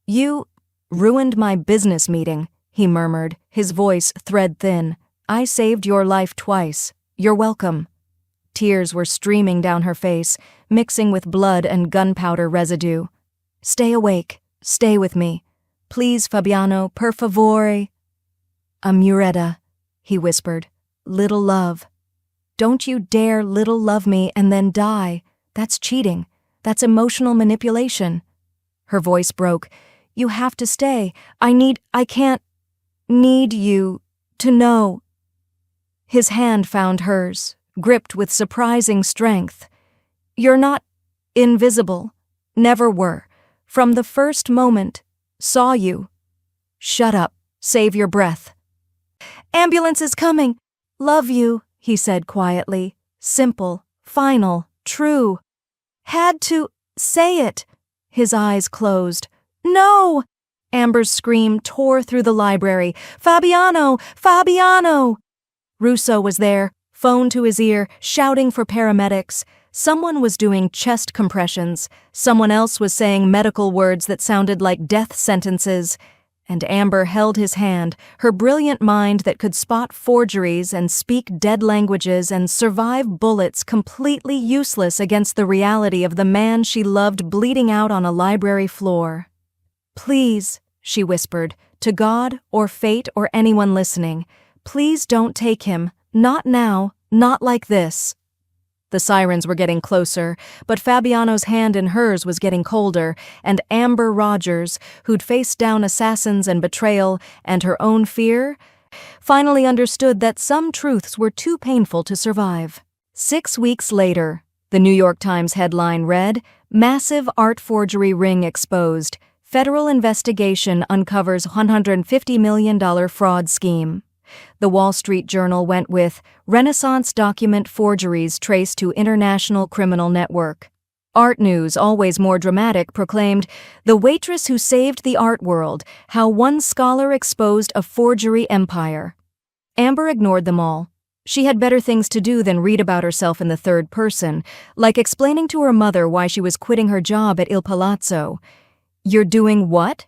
"You ruined my business meeting," he murmured, his voice thread-thin. "I saved your life twice. You're welcome." Tears were streaming down her face, mixing with blood and gunpowder residue. "Stay awake. Stay with me. Please, Fabiano, per favore." "Amuretta," he whispered. "Little love. Don't you dare little love me and then die. That's cheating. That's emotional manipulation." Her voice broke. "You have to stay. I can't need you to know." His hand found hers, gripped with surprising strength. "You're not invisible. Never were. From the first moment. Saw you. Shut up. Save your breath." "Ambulance is coming. Love you," he said quietly. Simple, final, true. "Had to say it." His eyes closed. "No!" Amber's scream tore through the library. "Fabiano! Fabiano!" Russo was there, phone to his ear, shouting for paramedics. Someone was doing chest compressions. Someone else was saying medical words that sounded like death sentences. And Amber held his hand, her brilliant mind that could spot forgeries and speak dead languages and survive bullets completely useless against the reality of the man she loved bleeding out on a library floor. "Please," she whispered, to God or fate or anyone listening, "please don't take him. Not now. Not like this." The sirens were getting closer, but Fabiano's hand in hers was getting colder, and Amber Rogers, who'd faced down assassins and betrayal and her own fear, finally understood that some truths were too painful to survive. 6 weeks later, the New York Times headline read, "Massive art forgery ring exposed. Federal investigation uncovers $150 million fraud scheme." The Wall Street Journal went with, "Renaissance document forgeries traced to international criminal network." Art News, always more dramatic, proclaimed, "The Waitress who saved the art world, how one scholar exposed a forgery empire." Amber ignored them all. She had better things to do than read about herself in the third person, like explaining to her mother why she was quitting her job at Il Palazzo. "You're doing what?"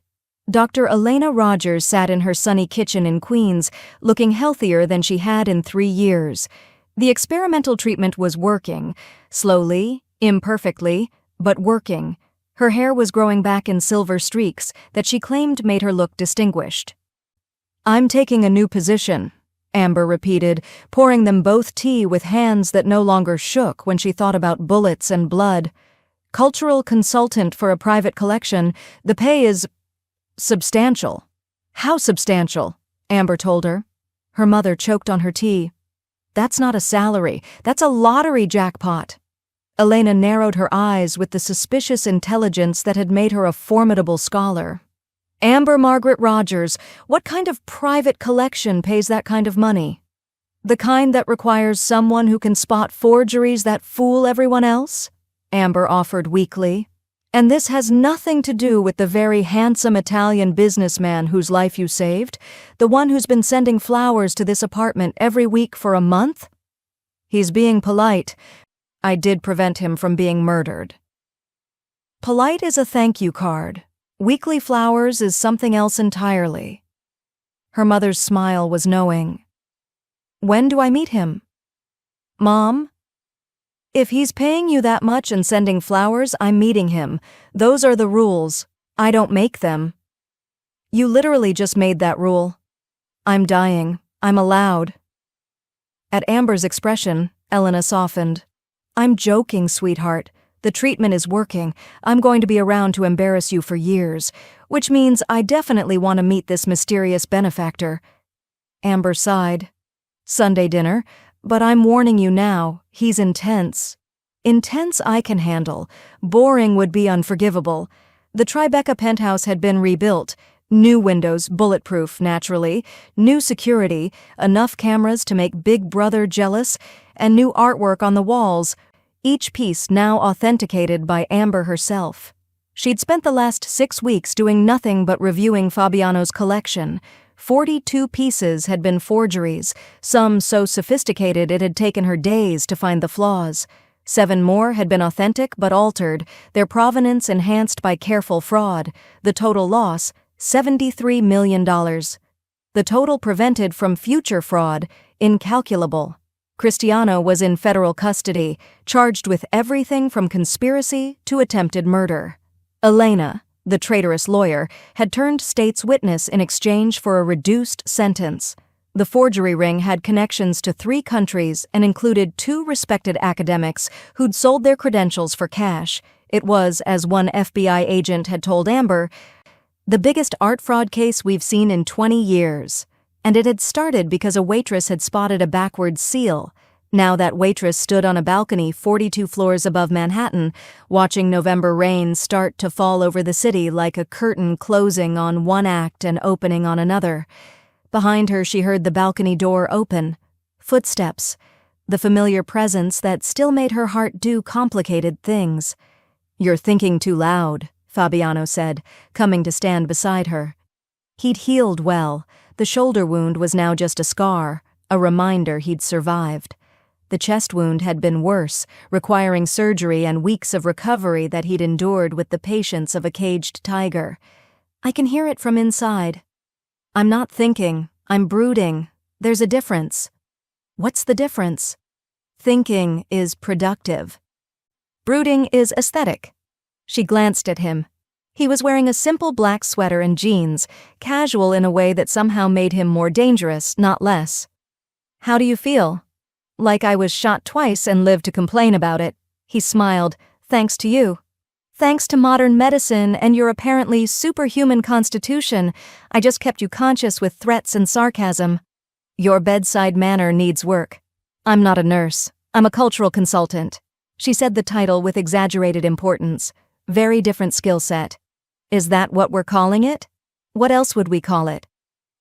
Dr. Elena Rogers sat in her sunny kitchen in Queens, looking healthier than she had in 3 years. The experimental treatment was working, slowly, imperfectly, but working. Her hair was growing back in silver streaks that she claimed made her look distinguished. "I'm taking a new position," Amber repeated, pouring them both tea with hands that no longer shook when she thought about bullets and blood. "Cultural consultant for a private collection. The pay is substantial." "How substantial?" Amber told her. Her mother choked on her tea. "That's not a salary. That's a lottery jackpot." Elena narrowed her eyes with the suspicious intelligence that had made her a formidable scholar. "Amber Margaret Rogers, what kind of private collection pays that kind of money? The kind that requires someone who can spot forgeries that fool everyone else?" Amber offered weakly. "And this has nothing to do with the very handsome Italian businessman whose life you saved, the one who's been sending flowers to this apartment every week for a month?" "He's being polite. I did prevent him from being murdered." Polite is a thank you card. Weekly flowers is something else entirely. Her mother's smile was knowing. "When do I meet him?" "Mom? If he's paying you that much and sending flowers, I'm meeting him. Those are the rules. I don't make them." "You literally just made that rule." "I'm dying. I'm allowed." At Amber's expression, Elena softened. "I'm joking, sweetheart. The treatment is working. I'm going to be around to embarrass you for years, which means I definitely want to meet this mysterious benefactor." Amber sighed. "Sunday dinner. But I'm warning you now, he's intense. Intense I can handle. Boring would be unforgivable. The Tribeca penthouse had been rebuilt. New windows, bulletproof, naturally. New security, enough cameras to make Big Brother jealous, and new artwork on the walls, each piece now authenticated by Amber herself. She'd spent the last 6 weeks doing nothing but reviewing Fabiano's collection. 42 pieces had been forgeries, some so sophisticated it had taken her days to find the flaws. 7 more had been authentic but altered, their provenance enhanced by careful fraud. The total loss, $73 million. The total prevented from future fraud, incalculable. Cristiano was in federal custody, charged with everything from conspiracy to attempted murder. Elena, the traitorous lawyer, had turned state's witness in exchange for a reduced sentence. The forgery ring had connections to 3 countries and included 2 respected academics who'd sold their credentials for cash. It was, as one FBI agent had told Amber, the biggest art fraud case we've seen in 20 years. And it had started because a waitress had spotted a backwards seal. Now that waitress stood on a balcony 42 floors above Manhattan, watching November rain start to fall over the city like a curtain closing on one act and opening on another. Behind her she heard the balcony door open. Footsteps. The familiar presence that still made her heart do complicated things. "You're thinking too loud," Fabiano said, coming to stand beside her. He'd healed well. The shoulder wound was now just a scar, a reminder he'd survived. The chest wound had been worse, requiring surgery and weeks of recovery that he'd endured with the patience of a caged tiger. "I can hear it from inside." "I'm not thinking, I'm brooding. There's a difference." "What's the difference?" "Thinking is productive. Brooding is aesthetic." She glanced at him. He was wearing a simple black sweater and jeans, casual in a way that somehow made him more dangerous, not less. "How do you feel?" "Like I was shot twice and lived to complain about it." He smiled. "Thanks to you. Thanks to modern medicine and your apparently superhuman constitution, I just kept you conscious with threats and sarcasm. Your bedside manner needs work." "I'm not a nurse. I'm a cultural consultant." She said the title with exaggerated importance. Very different skill set. "Is that what we're calling it? What else would we call it?"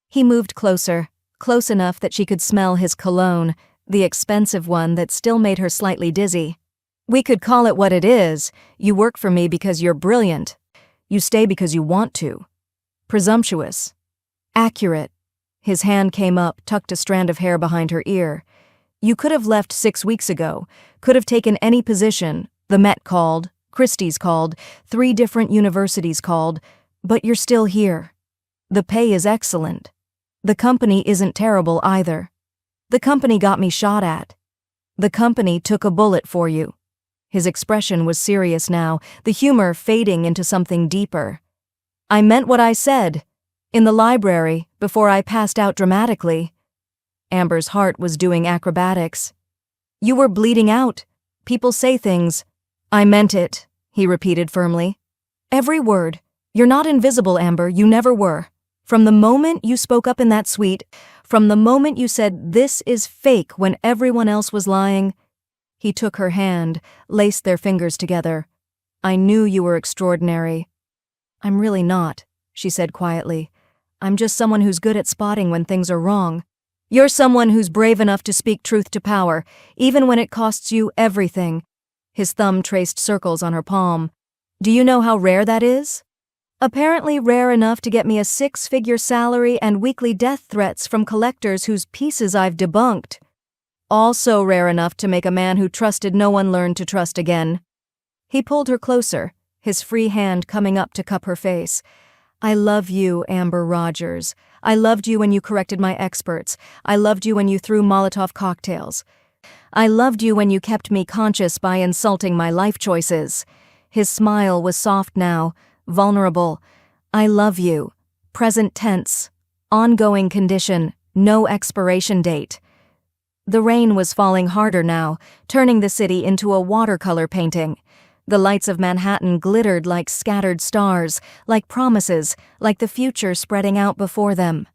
He moved closer, close enough that she could smell his cologne, the expensive one that still made her slightly dizzy. "We could call it what it is. You work for me because you're brilliant. You stay because you want to. Presumptuous. Accurate." His hand came up, tucked a strand of hair behind her ear. "You could have left 6 weeks ago, could have taken any position. The Met called, Christie's called, 3 different universities called, but you're still here. The pay is excellent. The company isn't terrible either. The company got me shot at. The company took a bullet for you." His expression was serious now, the humor fading into something deeper. "I meant what I said. In the library, before I passed out dramatically." Amber's heart was doing acrobatics. "You were bleeding out. People say things." "I meant it," he repeated firmly. "Every word. You're not invisible, Amber, you never were. From the moment you spoke up in that suite, from the moment you said this is fake when everyone else was lying." He took her hand, laced their fingers together. "I knew you were extraordinary." "I'm really not," she said quietly. "I'm just someone who's good at spotting when things are wrong." "You're someone who's brave enough to speak truth to power, even when it costs you everything." His thumb traced circles on her palm. "Do you know how rare that is?" "Apparently rare enough to get me a 6-figure salary and weekly death threats from collectors whose pieces I've debunked. Also rare enough to make a man who trusted no one learn to trust again." He pulled her closer, his free hand coming up to cup her face. "I love you, Amber Rogers. I loved you when you corrected my experts. I loved you when you threw Molotov cocktails. I loved you when you kept me conscious by insulting my life choices." His smile was soft now, vulnerable. "I love you. Present tense. Ongoing condition. No expiration date." The rain was falling harder now, turning the city into a watercolor painting. The lights of Manhattan glittered like scattered stars, like promises, like the future spreading out before them.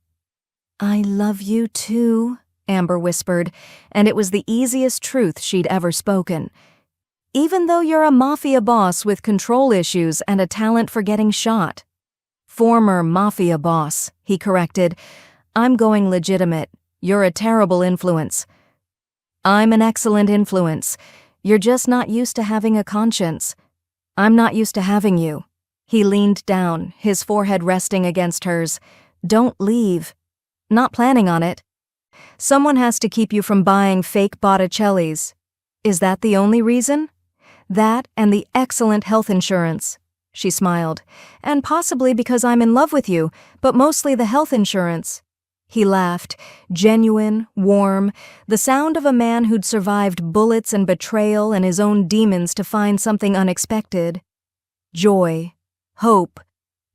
"I love you too," Amber whispered, and it was the easiest truth she'd ever spoken. "Even though you're a mafia boss with control issues and a talent for getting shot." "Former mafia boss," he corrected. "I'm going legitimate. You're a terrible influence." "I'm an excellent influence. You're just not used to having a conscience." "I'm not used to having you." He leaned down, his forehead resting against hers. "Don't leave." "Not planning on it." "Someone has to keep you from buying fake Botticellis." "Is that the only reason?" "That and the excellent health insurance." She smiled. "And possibly because I'm in love with you, but mostly the health insurance." He laughed, genuine, warm, the sound of a man who'd survived bullets and betrayal and his own demons to find something unexpected. Joy, hope,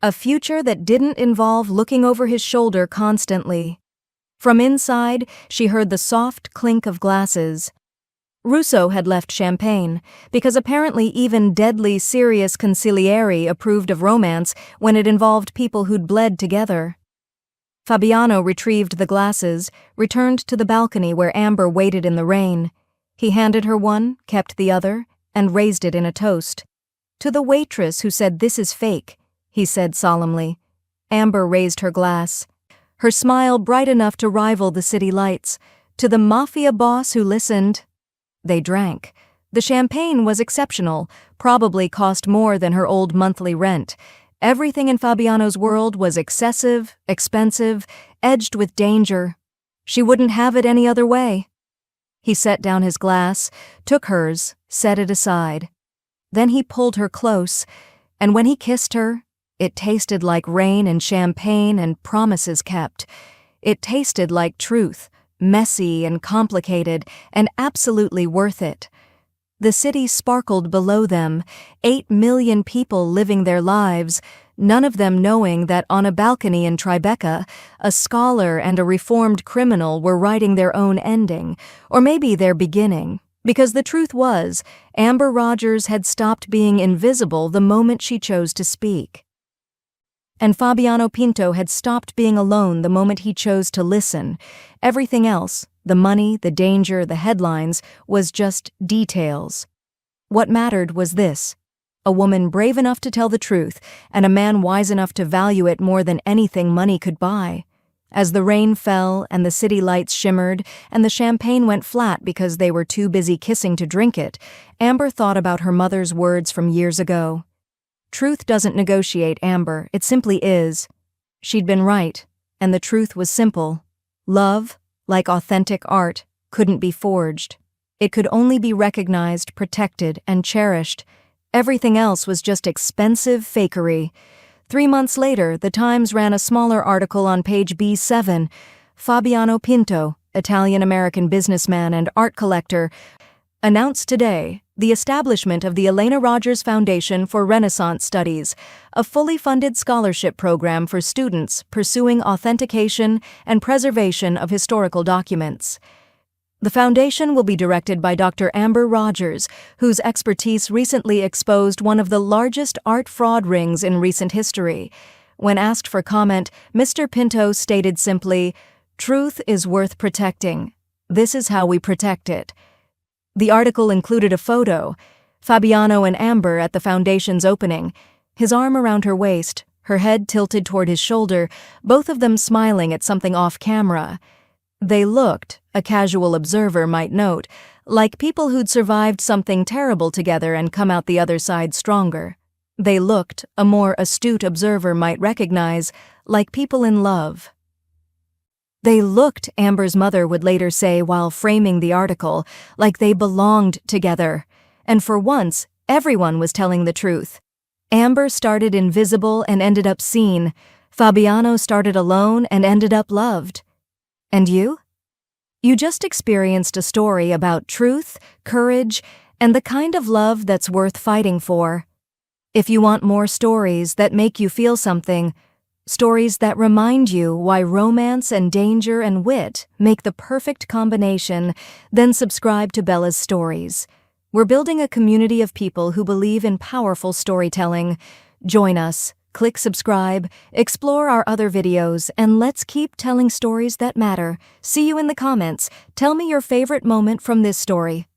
a future that didn't involve looking over his shoulder constantly. From inside, she heard the soft clink of glasses. Russo had left champagne, because apparently even deadly serious consigliere approved of romance when it involved people who'd bled together. Fabiano retrieved the glasses, returned to the balcony where Amber waited in the rain. He handed her one, kept the other, and raised it in a toast. "To the waitress who said this is fake," he said solemnly. Amber raised her glass, her smile bright enough to rival the city lights. "To the mafia boss who listened." They drank. The champagne was exceptional, probably cost more than her old monthly rent. Everything in Fabiano's world was excessive, expensive, edged with danger. She wouldn't have it any other way. He set down his glass, took hers, set it aside. Then he pulled her close, and when he kissed her, it tasted like rain and champagne and promises kept. It tasted like truth, messy and complicated, and absolutely worth it. The city sparkled below them, 8 million people living their lives, none of them knowing that on a balcony in Tribeca, a scholar and a reformed criminal were writing their own ending, or maybe their beginning. Because the truth was, Amber Rogers had stopped being invisible the moment she chose to speak. And Fabiano Pinto had stopped being alone the moment he chose to listen. Everything else, the money, the danger, the headlines, was just details. What mattered was this: a woman brave enough to tell the truth, and a man wise enough to value it more than anything money could buy. As the rain fell and the city lights shimmered and the champagne went flat because they were too busy kissing to drink it, Amber thought about her mother's words from years ago. "Truth doesn't negotiate, Amber, it simply is." She'd been right, and the truth was simple. Love, like authentic art, couldn't be forged. It could only be recognized, protected, and cherished. Everything else was just expensive fakery. 3 months later, the Times ran a smaller article on page B7. Fabiano Pinto, Italian-American businessman and art collector, announced today the establishment of the Elena Rogers Foundation for Renaissance Studies, a fully funded scholarship program for students pursuing authentication and preservation of historical documents. The foundation will be directed by Dr. Amber Rogers, whose expertise recently exposed one of the largest art fraud rings in recent history. When asked for comment, Mr. Pinto stated simply, "Truth is worth protecting. This is how we protect it." The article included a photo, Fabiano and Amber at the foundation's opening, his arm around her waist, her head tilted toward his shoulder, both of them smiling at something off camera. They looked, a casual observer might note, like people who'd survived something terrible together and come out the other side stronger. They looked, a more astute observer might recognize, like people in love. They looked, Amber's mother would later say while framing the article, like they belonged together. And for once, everyone was telling the truth. Amber started invisible and ended up seen. Fabiano started alone and ended up loved. And you? You just experienced a story about truth, courage, and the kind of love that's worth fighting for. If you want more stories that make you feel something, stories that remind you why romance and danger and wit make the perfect combination, then subscribe to Bella's Stories. We're building a community of people who believe in powerful storytelling. Join us. Click subscribe, explore our other videos, and let's keep telling stories that matter. See you in the comments. Tell me your favorite moment from this story.